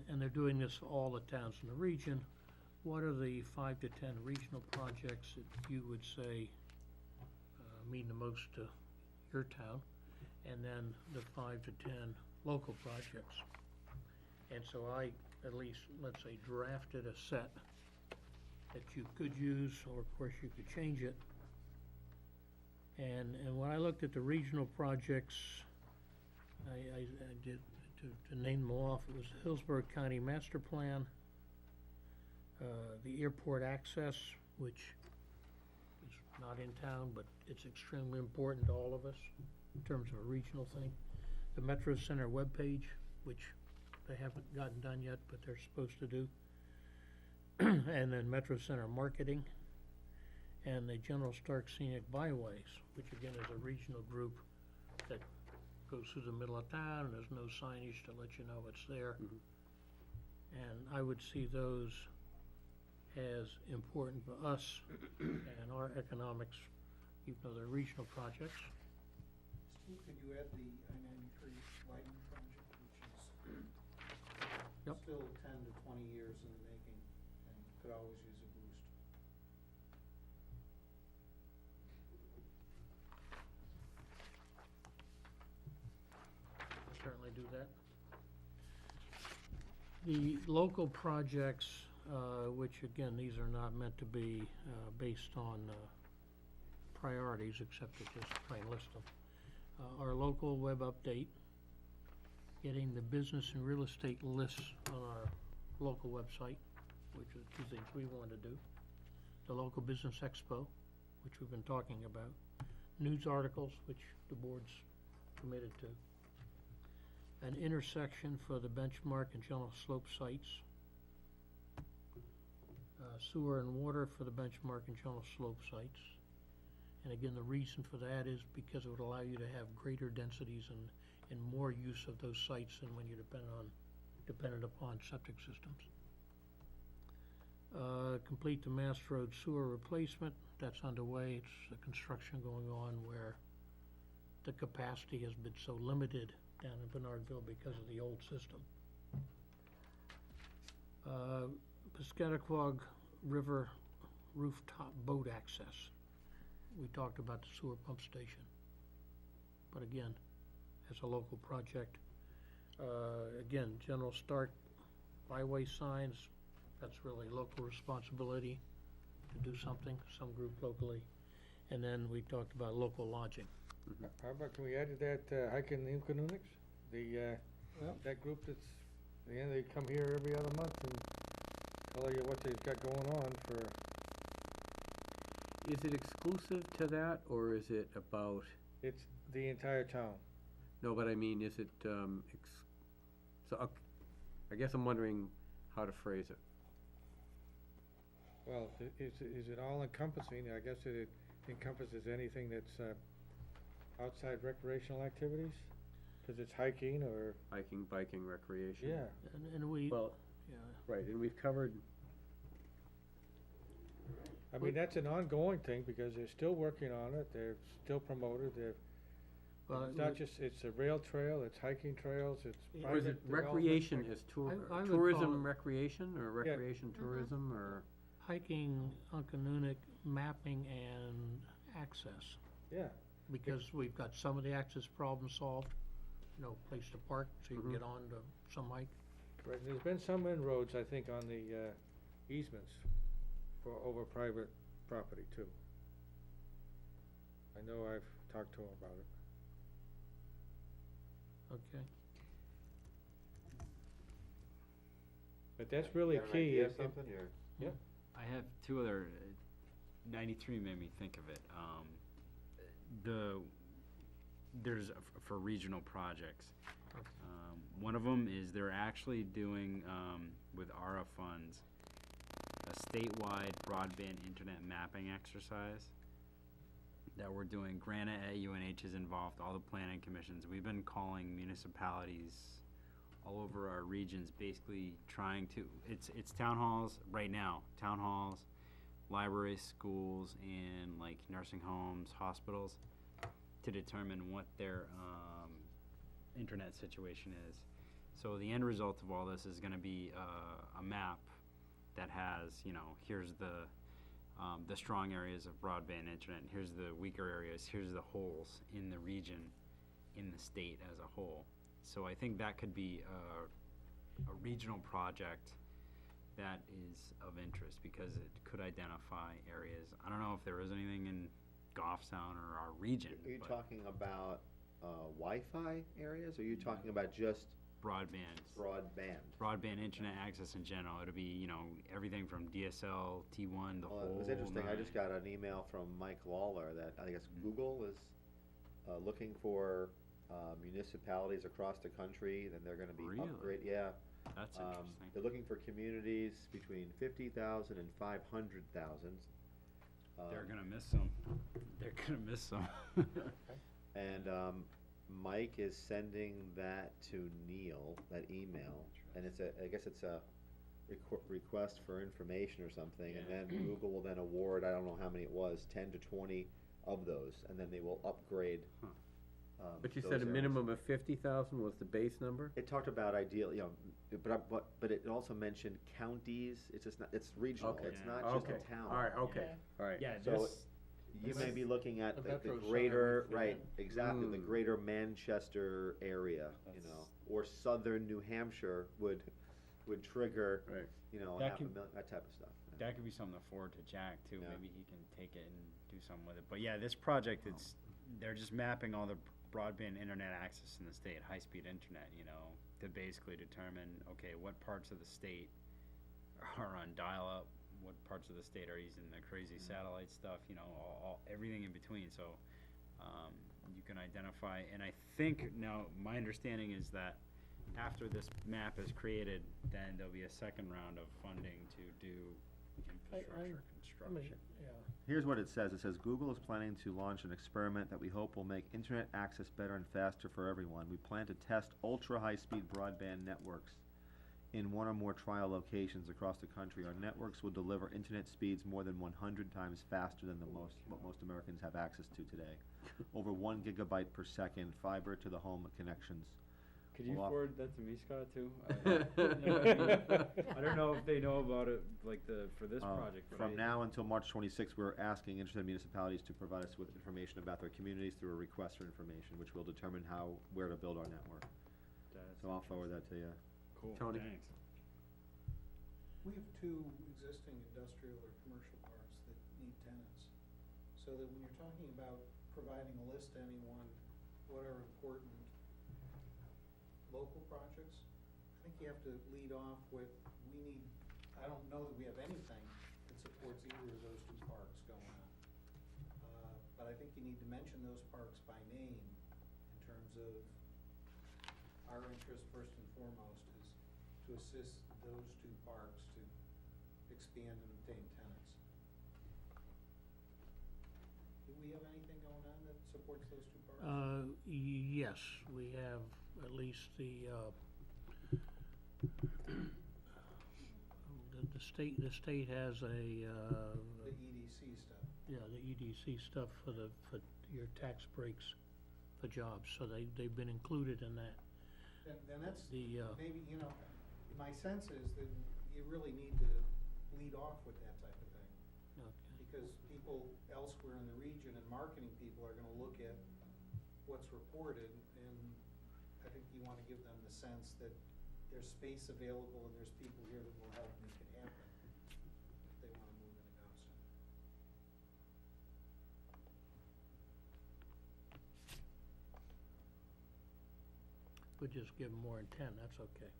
Speaker 3: and they're doing this for all the towns in the region, what are the 5 to 10 regional projects that you would say mean the most to your town? And then the 5 to 10 local projects. And so I, at least, let's say, drafted a set that you could use, or of course you could change it. And when I looked at the regional projects, I did, to name them off, it was the Hillsborough County Master Plan, the airport access, which is not in town, but it's extremely important to all of us in terms of a regional thing. The Metro Center webpage, which they haven't gotten done yet, but they're supposed to do. And then Metro Center marketing, and the General Stark Scenic Byways, which again is a regional group that goes through the middle of town, and there's no signage to let you know it's there.
Speaker 1: Mhm.
Speaker 3: And I would see those as important for us and our economics, even though they're regional projects.
Speaker 6: Steve, could you add the I-93 widening project, which is
Speaker 3: Yep.
Speaker 6: still 10 to 20 years in the making, and could always use a boost?
Speaker 3: Certainly do that. The local projects, which again, these are not meant to be based on priorities, except to just plain list them. Our local web update, getting the business and real estate lists on our local website, which are 2 things we want to do. The local business expo, which we've been talking about. News articles, which the board's committed to. An intersection for the benchmark and general slope sites. Sewer and water for the benchmark and general slope sites. And again, the reason for that is because it would allow you to have greater densities and more use of those sites than when you're dependent upon septic systems. Complete the Mass Road sewer replacement, that's underway. It's a construction going on where the capacity has been so limited down in Bernardville because of the old system. Piscataquag River rooftop boat access. We talked about the sewer pump station. But again, as a local project. Again, General Stark byway signs, that's really local responsibility to do something, some group locally. And then we talked about local lodging.
Speaker 5: How about, can we add to that, hiking the Uconunics?
Speaker 3: Well-
Speaker 5: That group that's, they come here every other month and tell you what they've got going on for,
Speaker 1: Is it exclusive to that, or is it about,
Speaker 5: it's the entire town.
Speaker 1: no, but I mean, is it, I guess I'm wondering how to phrase it.
Speaker 5: Well, is it all encompassing? I guess it encompasses anything that's, outside recreational activities? 'cause it's hiking or,
Speaker 1: hiking, biking, recreation.
Speaker 5: yeah.
Speaker 3: And we,
Speaker 1: Well,
Speaker 3: yeah,
Speaker 1: right, and we've covered,
Speaker 5: I mean, that's an ongoing thing, because they're still working on it, they're still promoted,
Speaker 3: well,
Speaker 5: it's not just, it's a rail trail, it's hiking trails, it's
Speaker 3: Yeah.
Speaker 1: or is
Speaker 5: private
Speaker 1: it
Speaker 5: development.
Speaker 1: recreation is
Speaker 3: I would call
Speaker 1: tourism
Speaker 3: it-
Speaker 1: recreation, or recreation tourism, or?
Speaker 3: hiking, Uncanunic, mapping and access.
Speaker 5: Yeah,
Speaker 3: Because we've got some of the access problems solved, you know, place to park, so you can
Speaker 1: Mhm.
Speaker 3: get on to some hike.
Speaker 5: right, and there's been some inroads, I think, on the, easements for over private property too. I know I've talked to him about it.
Speaker 3: Okay.
Speaker 5: But that's really
Speaker 4: Got an
Speaker 5: key.
Speaker 4: idea
Speaker 5: if-
Speaker 4: of something, or?
Speaker 7: I have two other, 93 made me think of it. There's, for regional projects. One of them is they're actually doing, with ARA funds, a statewide broadband internet mapping exercise that we're doing. Granite at UNH is involved, all the planning commissions. We've been calling municipalities all over our regions, basically trying to, it's town halls right now, town halls, libraries, schools, and like nursing homes, hospitals, to determine what their internet situation is. So the end result of all this is gonna be a map that has, you know, here's the strong areas of broadband internet, and here's the weaker areas, here's the holes in the region, in the state as a whole. So I think that could be a regional project that is of interest, because it could identify areas. I don't know if there is anything in Goffstown or our region,
Speaker 4: Are you
Speaker 7: but
Speaker 4: talking about, Wi-Fi areas, or are you talking about just
Speaker 7: broadband,
Speaker 4: broadband?
Speaker 7: internet access in general. It'll be, you know, everything from DSL, T1, the
Speaker 4: Well,
Speaker 7: whole
Speaker 4: it was interesting, I
Speaker 7: nine.
Speaker 4: just got an email from Mike Lawler that, I guess Google is, looking for, municipalities across the country, then they're gonna be
Speaker 7: Really?
Speaker 4: yeah.
Speaker 7: That's
Speaker 4: They're
Speaker 7: interesting.
Speaker 4: looking for communities between 50,000 and 500,000.
Speaker 7: They're gonna miss some. They're gonna miss some.
Speaker 4: And Mike is sending that to Neil, that email, and I guess it's a request for information or something, and then Google will then award, I don't know how many it was, 10 to 20 of those, and then they will upgrade.
Speaker 7: Huh.
Speaker 1: But you
Speaker 4: those
Speaker 1: said a
Speaker 4: areas.
Speaker 1: minimum of 50,000 was the base number?
Speaker 4: It talked about ideally, you know, but it also mentioned counties, it's just not, it's regional,
Speaker 1: Okay.
Speaker 4: it's not just
Speaker 1: Okay,
Speaker 4: a town.
Speaker 1: all right, okay, all right.
Speaker 7: Yeah,
Speaker 4: So
Speaker 7: this,
Speaker 4: You may be looking at
Speaker 5: The
Speaker 4: the
Speaker 5: Metro Center
Speaker 4: greater,
Speaker 5: would fit
Speaker 4: right,
Speaker 5: in.
Speaker 4: exactly, the
Speaker 1: Mm.
Speaker 4: greater Manchester area, you know, or southern New Hampshire would trigger,
Speaker 1: Right.
Speaker 4: you know,
Speaker 7: That
Speaker 4: half a
Speaker 7: could-
Speaker 4: million, that type of stuff.
Speaker 7: that could be something to forward to Jack too.
Speaker 4: Yeah.
Speaker 7: Maybe he can take it and do something with it. But yeah, this project, they're just mapping all the broadband internet access in the state, high-speed internet, you know, to basically determine, okay, what parts of the state are on dial-up, what parts of the state are using the crazy satellite stuff, you know, everything in between. So you can identify, and I think now my understanding is that after this map is created, then there'll be a second round of funding to do infrastructure construction.
Speaker 3: Yeah.
Speaker 4: Here's what it says. It says, Google is planning to launch an experiment that we hope will make internet access better and faster for everyone. We plan to test ultra-high-speed broadband networks in one or more trial locations across the country. Our networks will deliver internet speeds more than 100 times faster than what most Americans have access to today. Over 1 gigabyte per second, fiber to the home connections.
Speaker 7: Could you
Speaker 4: Well,
Speaker 7: forward that to me, Scott, too? I don't know if they know about it, like for this project, but
Speaker 4: From now until March 26th, we're asking interested municipalities to provide us with information about their communities through a request for information, which will determine where to build our network. So I'll forward that to you.
Speaker 7: Cool,
Speaker 1: Tony?
Speaker 7: thanks.
Speaker 6: We have two existing industrial or commercial parks that need tenants. So that when you're talking about providing a list to anyone, what are important local projects, I think you have to lead off with, I don't know that we have anything that supports either of those two parks going on. But I think you need to mention those parks by name in terms of our interest first and foremost is to assist those two parks to expand and obtain tenants. Do we have anything going on that supports supports those two parks?
Speaker 3: Yes, we have at least the state has a,
Speaker 6: The EDC stuff.
Speaker 3: yeah, the EDC stuff for your tax breaks for jobs, so they've been included in that.
Speaker 6: Then that's,
Speaker 3: The,
Speaker 6: maybe, my sense is that you really need to lead off with that type of thing.
Speaker 3: okay.
Speaker 6: Because people elsewhere in the region and marketing people are gonna look at what's reported, and I think you wanna give them the sense that there's space available and there's people here that will help make it happen if they wanna move into Goffstown.
Speaker 3: But just give them more than 10, that's okay.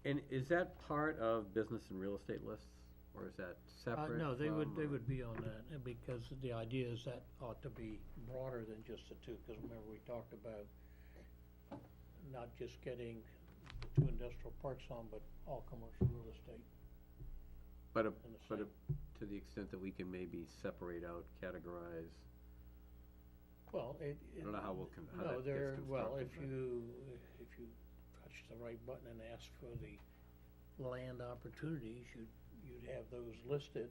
Speaker 1: And is that part of business and real estate lists, or is that separate?
Speaker 3: No, they
Speaker 1: from, or-
Speaker 3: would be on that, because the idea is that ought to be broader than just the two, because remember, we talked about not just getting the two industrial parks on, but all commercial real estate
Speaker 1: But,
Speaker 3: in the same.
Speaker 1: to the extent that we can maybe separate out, categorize,
Speaker 3: Well,
Speaker 1: I don't know how how
Speaker 3: no,
Speaker 1: that gets
Speaker 3: well,
Speaker 1: constructed,
Speaker 3: if you touch the right button and ask for the land opportunities, you'd have those listed,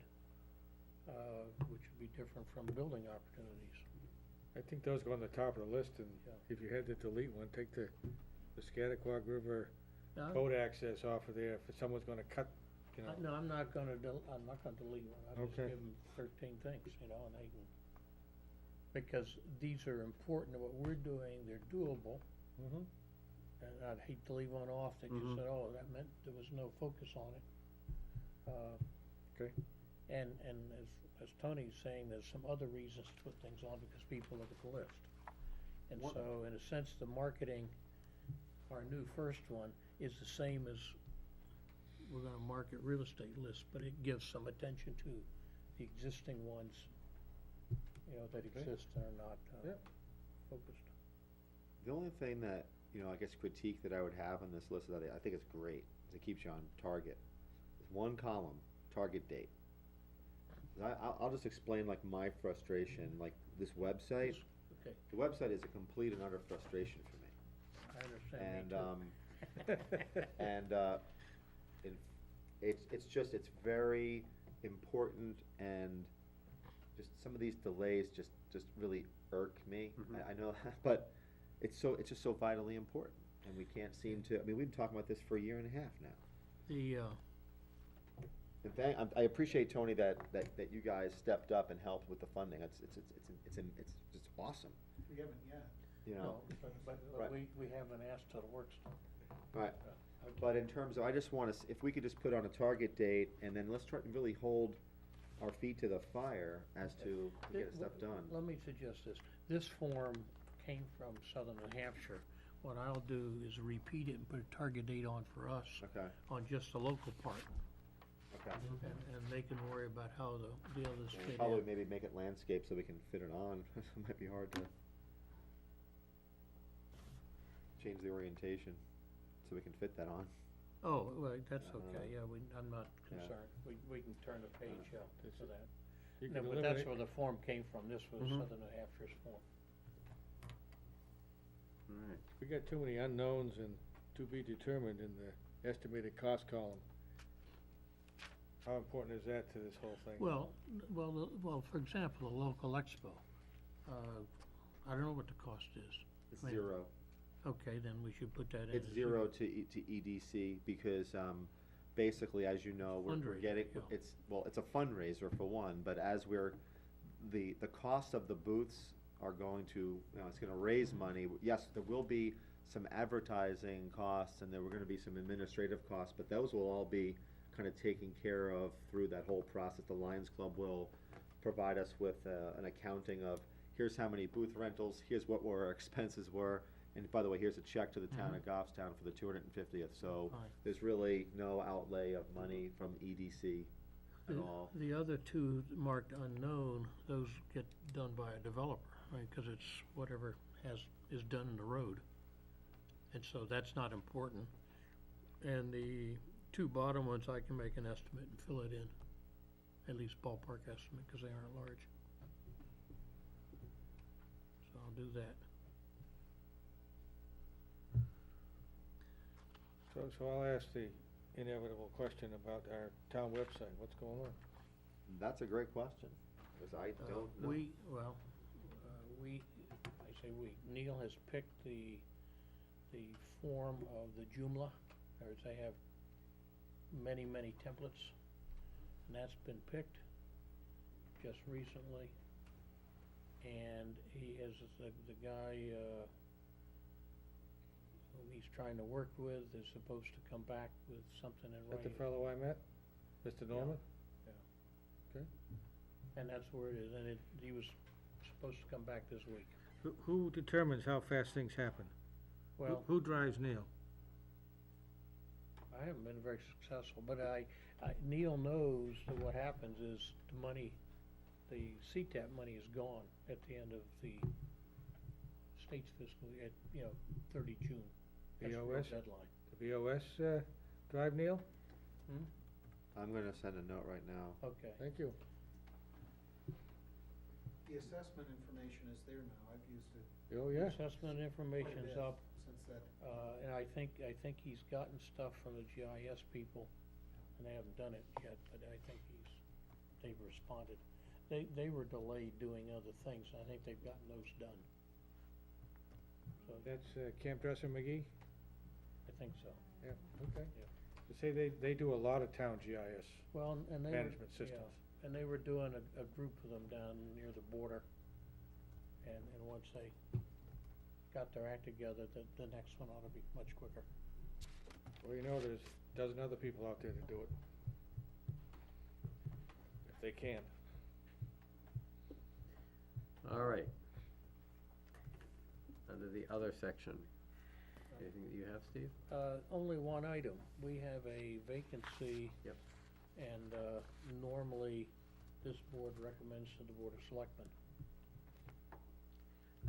Speaker 3: which would be different from building opportunities.
Speaker 5: I think those go on the top of the list, and
Speaker 3: Yeah.
Speaker 5: if you had to delete one, take the Scatterquag River
Speaker 3: Now,
Speaker 5: boat access off of there, if someone's gonna cut,
Speaker 3: No, I'm not gonna delete one, I'll just
Speaker 5: Okay.
Speaker 3: give them 13 things, and they can, because these are important to what we're doing, they're doable,
Speaker 5: Mhm.
Speaker 3: and I'd hate to leave one off that you
Speaker 1: Mhm.
Speaker 3: said, oh, that meant there was no focus on it.
Speaker 5: Okay.
Speaker 3: And as Tony's saying, there's some other reasons to put things on, because people look at the list. And
Speaker 1: What-
Speaker 3: so, in a sense, the marketing, our new first one, is the same as we're gonna market real estate lists, but it gives some attention to the existing ones, that
Speaker 5: Okay.
Speaker 3: exist and are not,
Speaker 5: Yep.
Speaker 3: focused.
Speaker 4: The only thing that, I guess critique that I would have on this list, that I think it's great, is it keeps you on target. It's one column, target date. I'll just explain like my frustration, like this website,
Speaker 3: Okay,
Speaker 4: the website is a complete and utter frustration for me.
Speaker 3: I understand, me
Speaker 4: And,
Speaker 3: too.
Speaker 4: and, it's very important, and just some of these delays just really irk me.
Speaker 1: Mhm.
Speaker 4: I know, but it's just so vitally important, and we can't seem to, we've been talking about this for a year and a half now.
Speaker 3: The,
Speaker 4: I appreciate, Tony, that you guys stepped up and helped with the funding. It's just awesome,
Speaker 6: We haven't yet.
Speaker 3: no, but
Speaker 4: Right.
Speaker 3: we haven't asked till the work's done.
Speaker 4: Right.
Speaker 3: Okay.
Speaker 4: But in terms of, I just wanna, if we could just put on a target date, and then let's try to really hold our feet to the fire as to get stuff done.
Speaker 3: Let me suggest this. This form came from Southern New Hampshire. What I'll do is repeat it and put a target date on for us
Speaker 4: Okay,
Speaker 3: on just the local part.
Speaker 4: okay.
Speaker 3: And they can worry about how the others
Speaker 4: And
Speaker 3: fit
Speaker 4: probably
Speaker 3: in.
Speaker 4: maybe make it landscape so we can fit it on. It might be hard to change the orientation so we can fit that on.
Speaker 3: Oh, well, that's
Speaker 4: I don't
Speaker 3: okay,
Speaker 4: know.
Speaker 3: yeah, I'm not
Speaker 4: Yeah.
Speaker 3: concerned. We can turn the page out for that.
Speaker 5: You
Speaker 3: No,
Speaker 5: could
Speaker 3: but that's
Speaker 5: eliminate-
Speaker 3: where the form came from. This was
Speaker 1: Mhm.
Speaker 3: Southern New Hampshire's form.
Speaker 1: all right.
Speaker 5: We got too many unknowns and to be determined in the estimated cost column. How important is that to this whole thing?
Speaker 3: Well, for example, the local expo. I don't know what the cost is.
Speaker 4: It's
Speaker 3: Wait.
Speaker 4: zero.
Speaker 3: Okay, then we should put that in.
Speaker 4: It's
Speaker 3: as
Speaker 4: zero to EDC because, basically, as you know, we're
Speaker 3: Fundraiser,
Speaker 4: getting,
Speaker 3: yeah.
Speaker 4: it's a fundraiser for one, but as the cost of the booths are going to, it's gonna raise money. Yes, there will be some advertising costs, and there were gonna be some administrative costs, but those will all be kind of taken care of through that whole process. The Lions Club will provide us with an accounting of, here's how many booth rentals, here's what our expenses were, and by the way, here's a check to the town of Goffstown for the 250th, so
Speaker 3: Fine.
Speaker 4: there's really no outlay of money from EDC at all.
Speaker 3: The other two marked unknown, those get done by a developer, right? Because it's whatever is done in the road. And so that's not important. And the two bottom ones, I can make an estimate and fill it in, at least ballpark estimate, because they aren't large. do that.
Speaker 5: So I'll ask the inevitable question about our town website, what's going on?
Speaker 4: That's a great question, because I don't know.
Speaker 3: Neil has picked the form of the Joomla, or they have many, many templates, and that's been picked just recently. And he is, the guy, whom he's trying to work with is supposed to come back with something in
Speaker 5: Is that
Speaker 3: writing.
Speaker 5: the fellow I met, Mr. Norman?
Speaker 3: And that's where it is, and he was supposed to come back this week.
Speaker 5: Who determines how fast things happen?
Speaker 3: Well,
Speaker 5: Who drives Neil?
Speaker 3: I haven't been very successful, but Neil knows that what happens is the money, the CTAP money is gone at the end of the state's fiscal, 30 June. That's the real
Speaker 5: BOS?
Speaker 3: deadline.
Speaker 5: The BOS drive Neil?
Speaker 4: I'm gonna send a note right now.
Speaker 3: Okay.
Speaker 5: Thank you.
Speaker 6: The assessment information is there now, I've used it
Speaker 5: Oh, yeah.
Speaker 3: Assessment
Speaker 6: quite a
Speaker 3: information's
Speaker 6: bit
Speaker 3: up,
Speaker 6: since that.
Speaker 3: and I think he's gotten stuff from the GIS people, and they haven't done it yet, but I think they've responded. They were delayed doing other things, and I think they've gotten those done. So,
Speaker 5: That's Camp Dresser McGee?
Speaker 3: I think so.
Speaker 5: Yeah, okay.
Speaker 3: Yeah.
Speaker 5: They say they do a lot of town GIS
Speaker 3: Well, and they were.
Speaker 5: management systems.
Speaker 3: Yeah, and they were doing a group of them down near the border, and once they got their act together, the next one ought to be much quicker.
Speaker 5: Well, there's a dozen other people out there to do it. If they can.
Speaker 1: All right. Under the other section, anything that you have, Steve?
Speaker 3: Only one item, we have a vacancy.
Speaker 1: Yep.
Speaker 3: And, normally, this board recommends to the Board of Selectmen.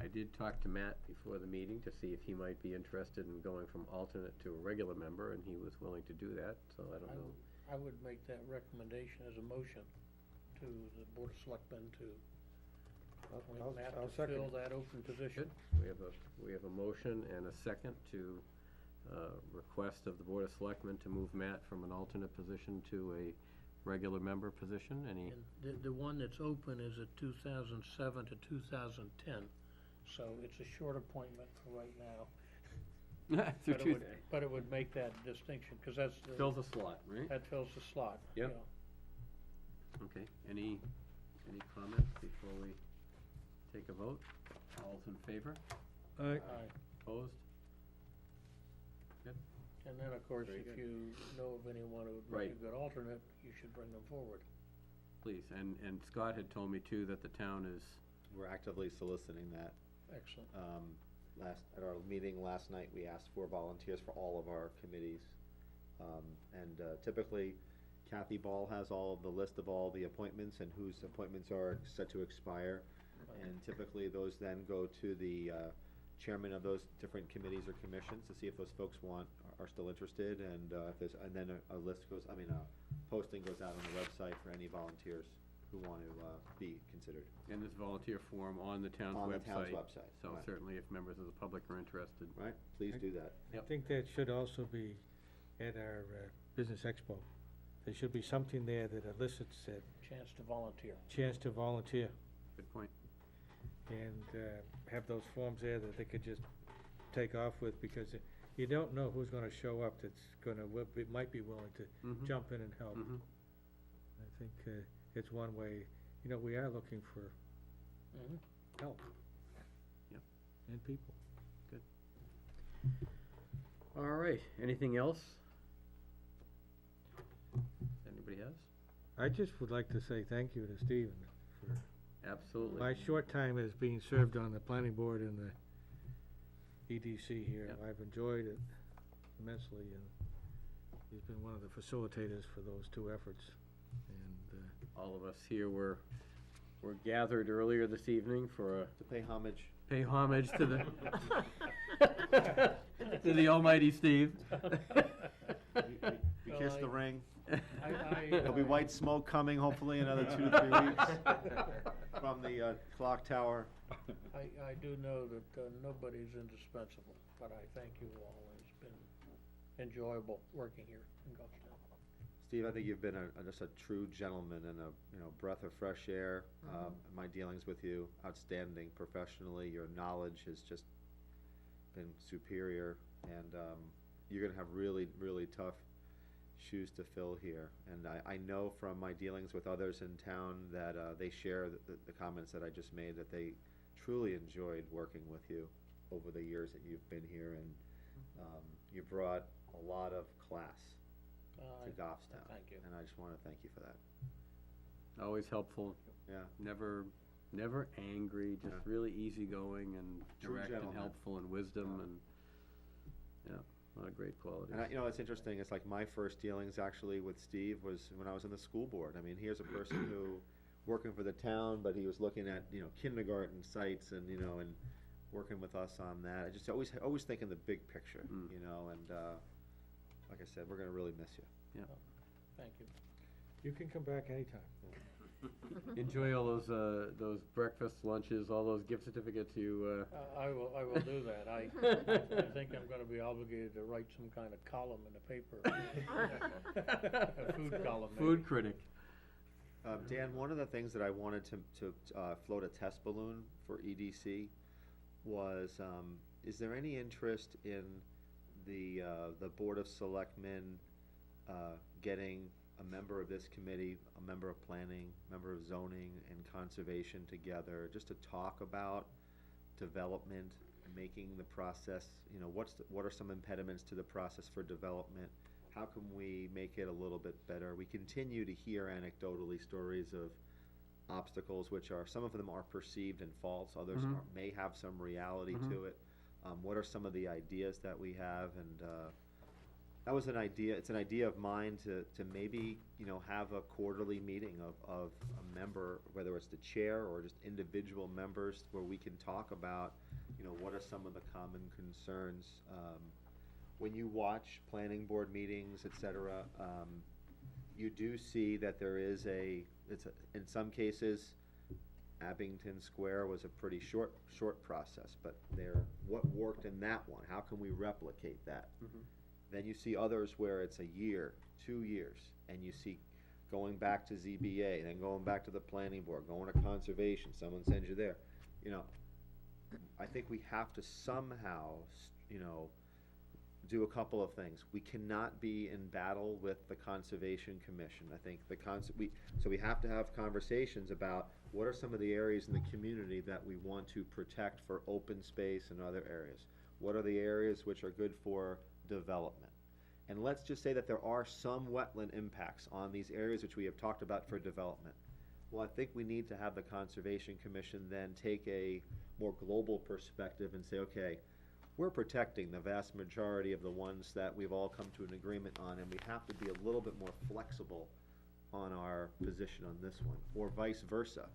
Speaker 1: I did talk to Matt before the meeting to see if he might be interested in going from alternate to a regular member, and he was willing to do that, so I don't know.
Speaker 3: I would make that recommendation as a motion to the Board of Selectmen to appoint Matt
Speaker 5: I'll
Speaker 3: to
Speaker 5: second.
Speaker 3: fill that open position.
Speaker 1: We have a motion and a second to request of the Board of Selectmen to move Matt from an alternate position to a regular member position. Any,
Speaker 3: And the one that's open is a 2007 to 2010, so it's a short appointment for right now. But it would make that distinction, because that's.
Speaker 1: fills a slot, right?
Speaker 3: That fills the slot.
Speaker 1: Yep.
Speaker 3: yeah.
Speaker 1: Okay, any comments before we take a vote? All's in favor?
Speaker 3: Aye.
Speaker 1: Opposed?
Speaker 3: And then, of course,
Speaker 1: Very
Speaker 3: if
Speaker 1: good.
Speaker 3: you know of anyone who would make a good alternate, you should bring them forward.
Speaker 1: Please, and Scott had told me too that the town is,
Speaker 4: We're actively soliciting that.
Speaker 3: Excellent.
Speaker 4: At our meeting last night, we asked for volunteers for all of our committees. Typically, Kathy Ball has all of the list of all the appointments and whose appointments are set to expire. And typically, those then go to the chairman of those different committees or commissions to see if those folks are still interested, and then a posting goes out on the website for any volunteers who want to be considered.
Speaker 1: in this volunteer form on the town's
Speaker 4: On the
Speaker 1: website.
Speaker 4: town's website,
Speaker 1: So
Speaker 4: right.
Speaker 1: certainly if members of the public are interested.
Speaker 4: Right, please do that.
Speaker 5: I
Speaker 1: Yep.
Speaker 5: think that should also be at our Business Expo. There should be something there that elicits that
Speaker 3: Chance to volunteer.
Speaker 5: chance to volunteer,
Speaker 1: Good point.
Speaker 5: and have those forms there that they could just take off with, because you don't know who's gonna show up that's might be willing to
Speaker 1: Mhm.
Speaker 5: jump in and help.
Speaker 1: Mhm.
Speaker 5: I think it's one way, we are looking for
Speaker 3: Mhm.
Speaker 5: help.
Speaker 1: Yep.
Speaker 5: And people.
Speaker 1: All right, anything else? Anybody has?
Speaker 5: I just would like to say thank you to Stephen for
Speaker 1: Absolutely.
Speaker 5: my short time as being served on the planning board and the EDC here.
Speaker 1: Yep.
Speaker 5: I've enjoyed it immensely, and he's been one of the facilitators for those two efforts. And
Speaker 1: All of us here were gathered earlier this evening for
Speaker 4: To pay homage.
Speaker 1: pay homage to the to the almighty Steve.
Speaker 4: We
Speaker 3: Well,
Speaker 4: kiss the ring.
Speaker 3: I-
Speaker 4: There'll be white smoke coming hopefully in another 2 to 3 weeks. from the clock tower.
Speaker 3: I do know that nobody's indispensable, but I thank you all. It's been enjoyable working here in Goffstown.
Speaker 4: Steve, I think you've been just a true gentleman and a, breath of fresh air. In my dealings with you, outstanding professionally. Your knowledge has just been superior, and you're gonna have really, really tough shoes to fill here. And I know from my dealings with others in town that they share the comments that I just made, that they truly enjoyed working with you over the years that you've been here, and you brought a lot of class to Goffstown.
Speaker 3: Thank you.
Speaker 4: And I just wanna thank you for that.
Speaker 1: Always helpful,
Speaker 4: Yeah.
Speaker 1: never angry, just
Speaker 4: Yeah.
Speaker 1: really easygoing and
Speaker 4: True
Speaker 1: direct and
Speaker 4: gentleman.
Speaker 1: helpful and wisdom and, yeah, a lot of great qualities.
Speaker 4: And it's interesting, it's like my first dealings actually with Steve was when I was on the school board. I mean, here's a person who, working for the town, but he was looking at, kindergarten sites and, and working with us on that. I just always thinking the big picture,
Speaker 1: Mm.
Speaker 4: and, like I said, we're gonna really miss you.
Speaker 3: Thank you.
Speaker 5: You can come back anytime.
Speaker 1: Enjoy all those breakfasts, lunches, all those gift certificates you,
Speaker 3: I will do that. I think I'm gonna be obligated to write some kind of column in the paper. A food column, maybe.
Speaker 1: food critic.
Speaker 4: Dan, one of the things that I wanted to float a test balloon for EDC was, is there any interest in the Board of Selectmen getting a member of this committee, a member of planning, member of zoning and conservation together, just to talk about development, making the process, what are some impediments to the process for development? How can we make it a little bit better? We continue to hear anecdotally stories of obstacles, which are, some of them are perceived and false, others may have some reality to it. What are some of the ideas that we have? And that was an idea, it's an idea of mine to maybe, have a quarterly meeting of a member, whether it's the chair or just individual members, where we can talk about, what are some of the common concerns. When you watch planning board meetings, et cetera, you do see that there is in some cases, Abington Square was a pretty short process, but what worked in that one? How can we replicate that? Then you see others where it's a year, 2 years, and you see going back to ZBA, then going back to the planning board, going to conservation, someone sends you there. I think we have to somehow, do a couple of things. We cannot be in battle with the Conservation Commission. I think so we have to have conversations about what are some of the areas in the community that we want to protect for open space and other areas. What are the areas which are good for development? And let's just say that there are some wetland impacts on these areas which we have talked about for development. Well, I think we need to have the Conservation Commission then take a more global perspective and say, okay, we're protecting the vast majority of the ones that we've all come to an agreement on, and we have to be a little bit more flexible on our position on this one, or vice versa.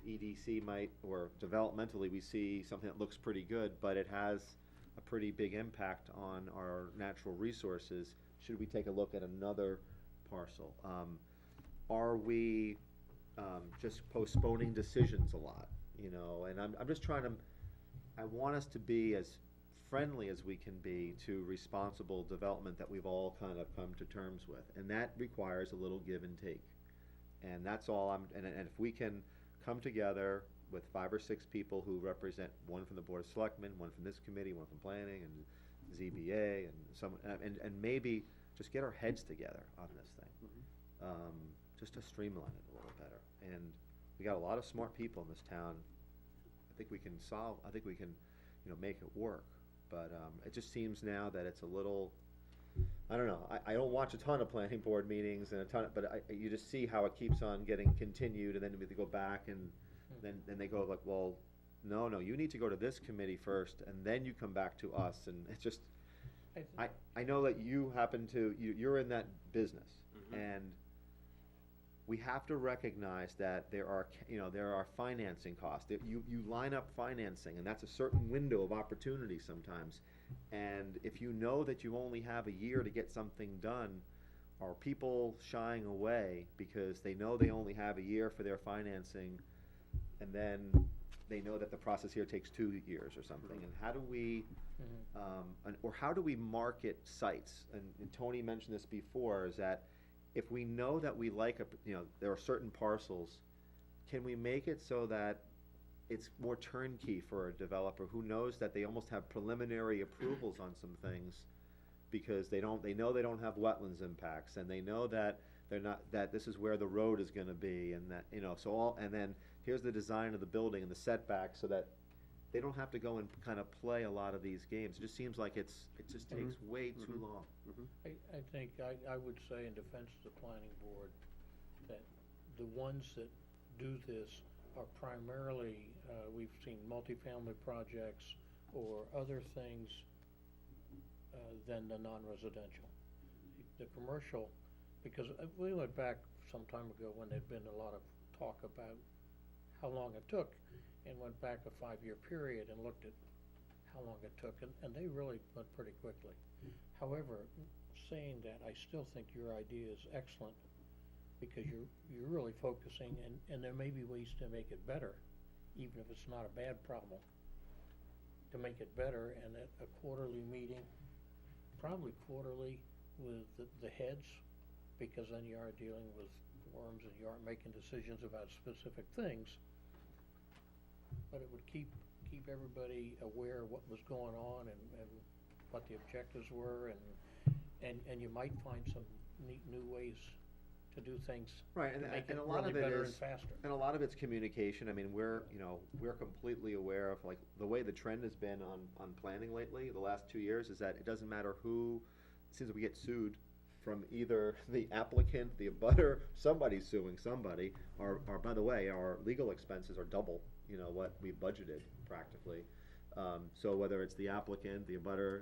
Speaker 4: EDC might, or developmentally, we see something that looks pretty good, but it has a pretty big impact on our natural resources. Should we take a look at another parcel? Are we just postponing decisions a lot? And I'm just trying to, I want us to be as friendly as we can be to responsible development that we've all kind of come to terms with. And that requires a little give and take. And that's all and if we can come together with 5 or 6 people who represent, one from the Board of Selectmen, one from this committee, one from planning and ZBA, and maybe just get our heads together on this thing, just to streamline it a little better. And we got a lot of smart people in this town. I think we can make it work. But it just seems now that it's a little, I don't know, I don't watch a ton of planning board meetings but you just see how it keeps on getting continued, and then we go back and then they go like, well, no, you need to go to this committee first, and then you come back to us, and it's just, I know that you happen to, you're in that business, and we have to recognize that there are financing costs. You line up financing, and that's a certain window of opportunity sometimes. And if you know that you only have a year to get something done, are people shying away because they know they only have a year for their financing? and then they know that the process here takes 2 years or something, and how do we, or how do we market sites? And Tony mentioned this before, is that if we know that we like there are certain parcels, can we make it so that it's more turnkey for a developer who knows that they almost have preliminary approvals on some things, because they know they don't have wetlands impacts, and they know that that this is where the road is gonna be, and that, and then here's the design of the building and the setbacks, so that they don't have to go and kind of play a lot of these games. It just seems like it just takes way too long.
Speaker 3: I think, I would say in defense of the planning board, that the ones that do this are primarily, we've seen multifamily projects or other things than the non-residential. The commercial, because we went back some time ago when there'd been a lot of talk about how long it took, and went back a 5-year period and looked at how long it took, and they really went pretty quickly. However, saying that, I still think your idea is excellent, because you're really focusing, and there may be ways to make it better, even if it's not a bad problem, to make it better, and at a quarterly meeting, probably quarterly with the heads, because then you are dealing with forums and you aren't making decisions about specific things. But it would keep everybody aware of what was going on and what the objectives were, and you might find some neat new ways to do things.
Speaker 4: Right,
Speaker 3: to make
Speaker 4: and
Speaker 3: it
Speaker 4: a lot
Speaker 3: really
Speaker 4: of it
Speaker 3: better
Speaker 4: is,
Speaker 3: and faster.
Speaker 4: and a lot of it's communication. I mean, we're completely aware of, like, the way the trend has been on planning lately, the last 2 years, is that it doesn't matter who, it seems that we get sued from either the applicant, the abutter, somebody's suing somebody, or by the way, our legal expenses are double, what we budgeted practically. So whether it's the applicant, the abutter,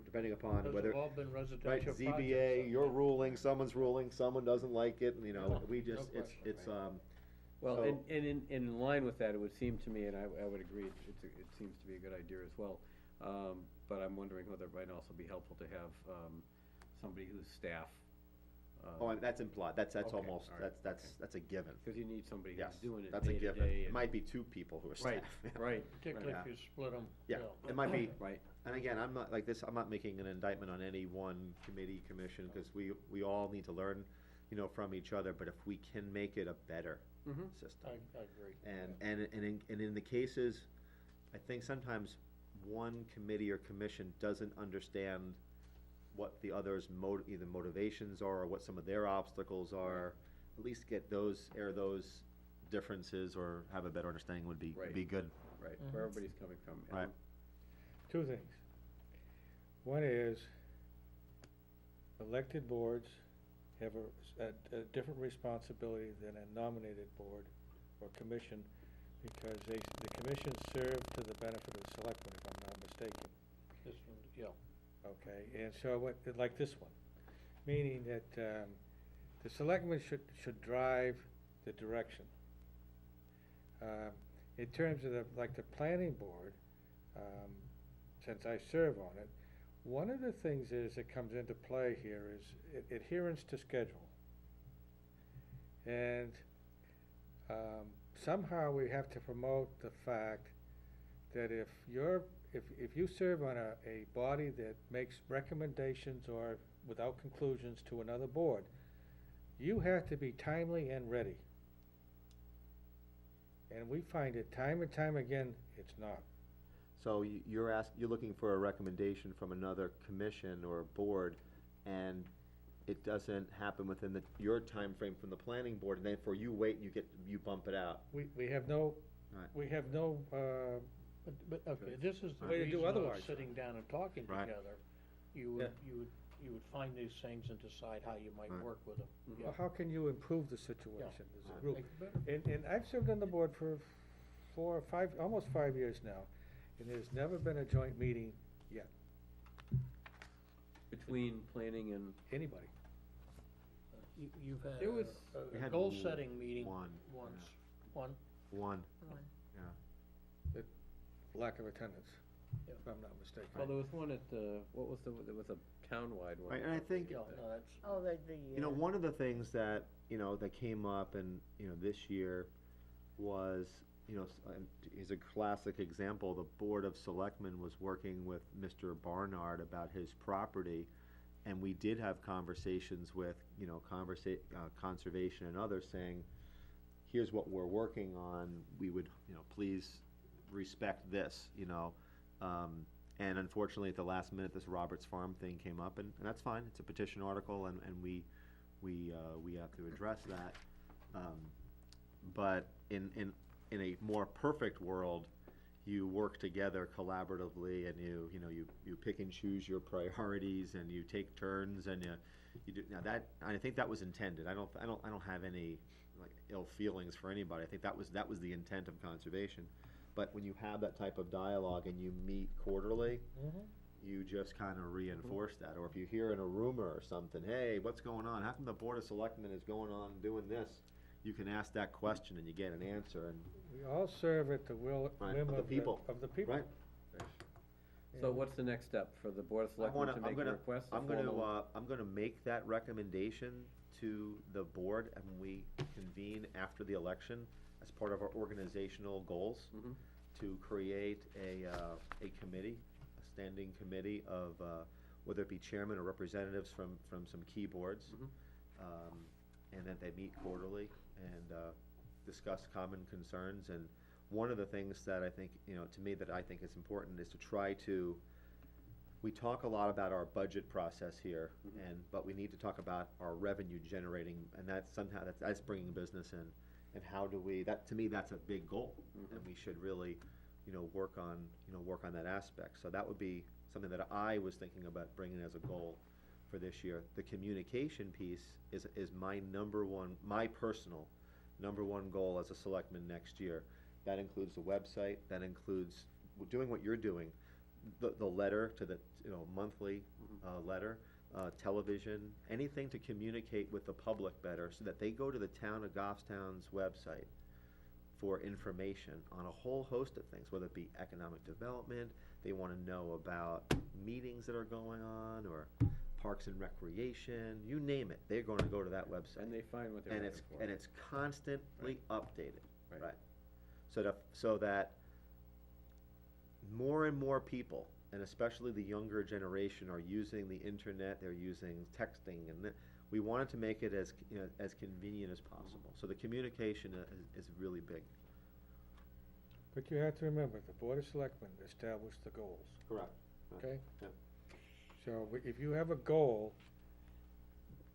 Speaker 4: depending upon
Speaker 3: Those
Speaker 4: whether.
Speaker 3: have all been
Speaker 4: Right,
Speaker 3: residential projects.
Speaker 4: ZBA,
Speaker 3: so-
Speaker 4: you're ruling, someone's ruling, someone doesn't like it, and,
Speaker 3: No,
Speaker 4: we
Speaker 3: no
Speaker 4: just,
Speaker 3: question.
Speaker 4: it's,
Speaker 1: Well,
Speaker 4: So-
Speaker 1: and in line with that, it would seem to me, and I would agree, it seems to be a good idea as well. But I'm wondering whether it might also be helpful to have somebody who's staff.
Speaker 4: that's implied, that's
Speaker 1: Okay,
Speaker 4: almost,
Speaker 1: all right,
Speaker 4: that's a given.
Speaker 1: Because you need somebody
Speaker 4: Yes,
Speaker 1: who's doing it
Speaker 4: that's a
Speaker 1: day to
Speaker 4: given.
Speaker 1: day.
Speaker 4: It
Speaker 1: and-
Speaker 4: might be 2 people who are staff.
Speaker 1: Right, right.
Speaker 3: Particularly
Speaker 4: Yeah.
Speaker 3: if you split them.
Speaker 4: Yeah, it might be,
Speaker 1: Right.
Speaker 4: and again, I'm not like this, I'm not making an indictment on any one committee, commission, because we all need to learn, from each other, but if we can make it a better
Speaker 1: Mhm.
Speaker 4: system.
Speaker 3: I agree.
Speaker 4: And in the cases, I think sometimes one committee or commission doesn't understand what the others' either motivations are, or what some of their obstacles are. At least air those differences, or have a better understanding would be
Speaker 1: Right.
Speaker 4: good.
Speaker 1: Right,
Speaker 3: Mhm.
Speaker 1: where everybody's coming from.
Speaker 4: Right.
Speaker 5: 2 things. One is, elected boards have a different responsibility than a nominated board or commission, because the commissions serve to the benefit of the selectmen, if I'm not mistaken.
Speaker 3: This one, yeah.
Speaker 5: Okay, and so like this one, meaning that, the selectmen should drive the direction. In terms of the planning board, since I serve on it, one of the things that comes into play here is adherence to schedule. And, somehow we have to promote the fact that if you serve on a body that makes recommendations or without conclusions to another board, you have to be timely and ready. And we find it time and time again, it's not.
Speaker 4: So you're looking for a recommendation from another commission or board, and it doesn't happen within your time frame from the planning board, and then you wait and you bump it out.
Speaker 5: We have no,
Speaker 4: Right.
Speaker 5: we have no,
Speaker 3: But, okay, this is the
Speaker 5: Way to do
Speaker 3: reason of
Speaker 5: otherwise.
Speaker 3: sitting down and talking
Speaker 4: Right.
Speaker 3: together. You would find these things and decide how you might
Speaker 4: Right.
Speaker 3: work with them. Yeah.
Speaker 5: well, how can you improve the situation as a
Speaker 4: Right.
Speaker 5: group?
Speaker 3: Make it better.
Speaker 5: And I've served on the board for 4 or 5, almost 5 years now, and there's never been a joint meeting yet,
Speaker 1: Between planning and,
Speaker 5: anybody.
Speaker 3: You've had
Speaker 1: There was-
Speaker 4: We
Speaker 3: a
Speaker 4: had
Speaker 3: goal-setting meeting
Speaker 4: one,
Speaker 3: once.
Speaker 4: yeah. One,
Speaker 5: Lack of attendance,
Speaker 3: Yeah.
Speaker 5: if I'm not mistaken.
Speaker 1: well, there was one at the, there was a townwide one.
Speaker 4: right, and I think,
Speaker 3: Yeah, no, that's,
Speaker 2: Oh,
Speaker 4: one of the things that, that came up and, this year was, you know, is a classic example. The Board of Selectmen was working with Mr. Barnard about his property, and we did have conversations with, you know, conservation and others saying, here's what we're working on, we would, you know, please respect this, you know. And unfortunately, at the last minute, this Roberts Farm thing came up, and that's fine, it's a petition article, and we have to address that. But in a more perfect world, you work together collaboratively, and you pick and choose your priorities, and you take turns, and you do. Now that, I think that was intended. I don't have any like ill feelings for anybody. I think that was the intent of conservation. But when you have that type of dialogue and you meet quarterly, you just kind of reinforce that. Or if you hear in a rumor or something, hey, what's going on? How come the Board of Selectmen is going on doing this? You can ask that question and you get an answer. And
Speaker 5: We all serve at the whim
Speaker 4: of the people.
Speaker 5: Of the people.
Speaker 4: Right.
Speaker 1: So what's the next step for the Board of Selectmen to make a request?
Speaker 4: I'm gonna make that recommendation to the board, and we convene after the election as part of our organizational goals to create a committee, a standing committee of, whether it be chairman or representatives from some key boards, and that they meet quarterly and discuss common concerns. And one of the things that I think, to me, that I think is important is to try to, we talk a lot about our budget process here, but we need to talk about our revenue generating, and that's somehow, that's bringing business in. And how do we, to me, that's a big goal, and we should really, work on that aspect. So that would be something that I was thinking about bringing as a goal for this year. The communication piece is my my personal number one goal as a selectman next year. That includes the website, that includes doing what you're doing, the letter to the, monthly letter, television, anything to communicate with the public better so that they go to the town of Goffstown's website for information on a whole host of things, whether it be economic development, they want to know about meetings that are going on, or parks and recreation, you name it, they're going to go to that website.
Speaker 1: And they find what they're looking for.
Speaker 4: And it's constantly updated, right? So that more and more people, and especially the younger generation, are using the internet, they're using texting, and we wanted to make it as convenient as possible. So the communication is really big.
Speaker 5: But you have to remember, the Board of Selectmen established the goals,
Speaker 4: Correct.
Speaker 5: okay?
Speaker 4: Yeah.
Speaker 5: So if you have a goal,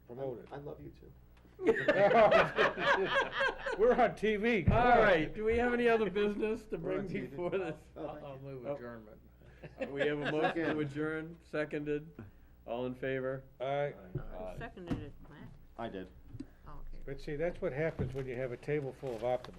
Speaker 5: promote it.
Speaker 4: I love you too.
Speaker 5: We're on TV.
Speaker 1: All right, do we have any other business to
Speaker 4: We're on
Speaker 1: bring
Speaker 4: TV.
Speaker 1: before this?
Speaker 3: I'll move
Speaker 1: Oh.
Speaker 3: adjournment.
Speaker 1: We have a motion to
Speaker 4: Second.
Speaker 1: adjourn, seconded, all in favor?
Speaker 5: Aye.
Speaker 2: Who seconded it, Matt?
Speaker 4: I did.
Speaker 2: Oh, okay.
Speaker 5: But see, that's what happens when you have a table full of optimists.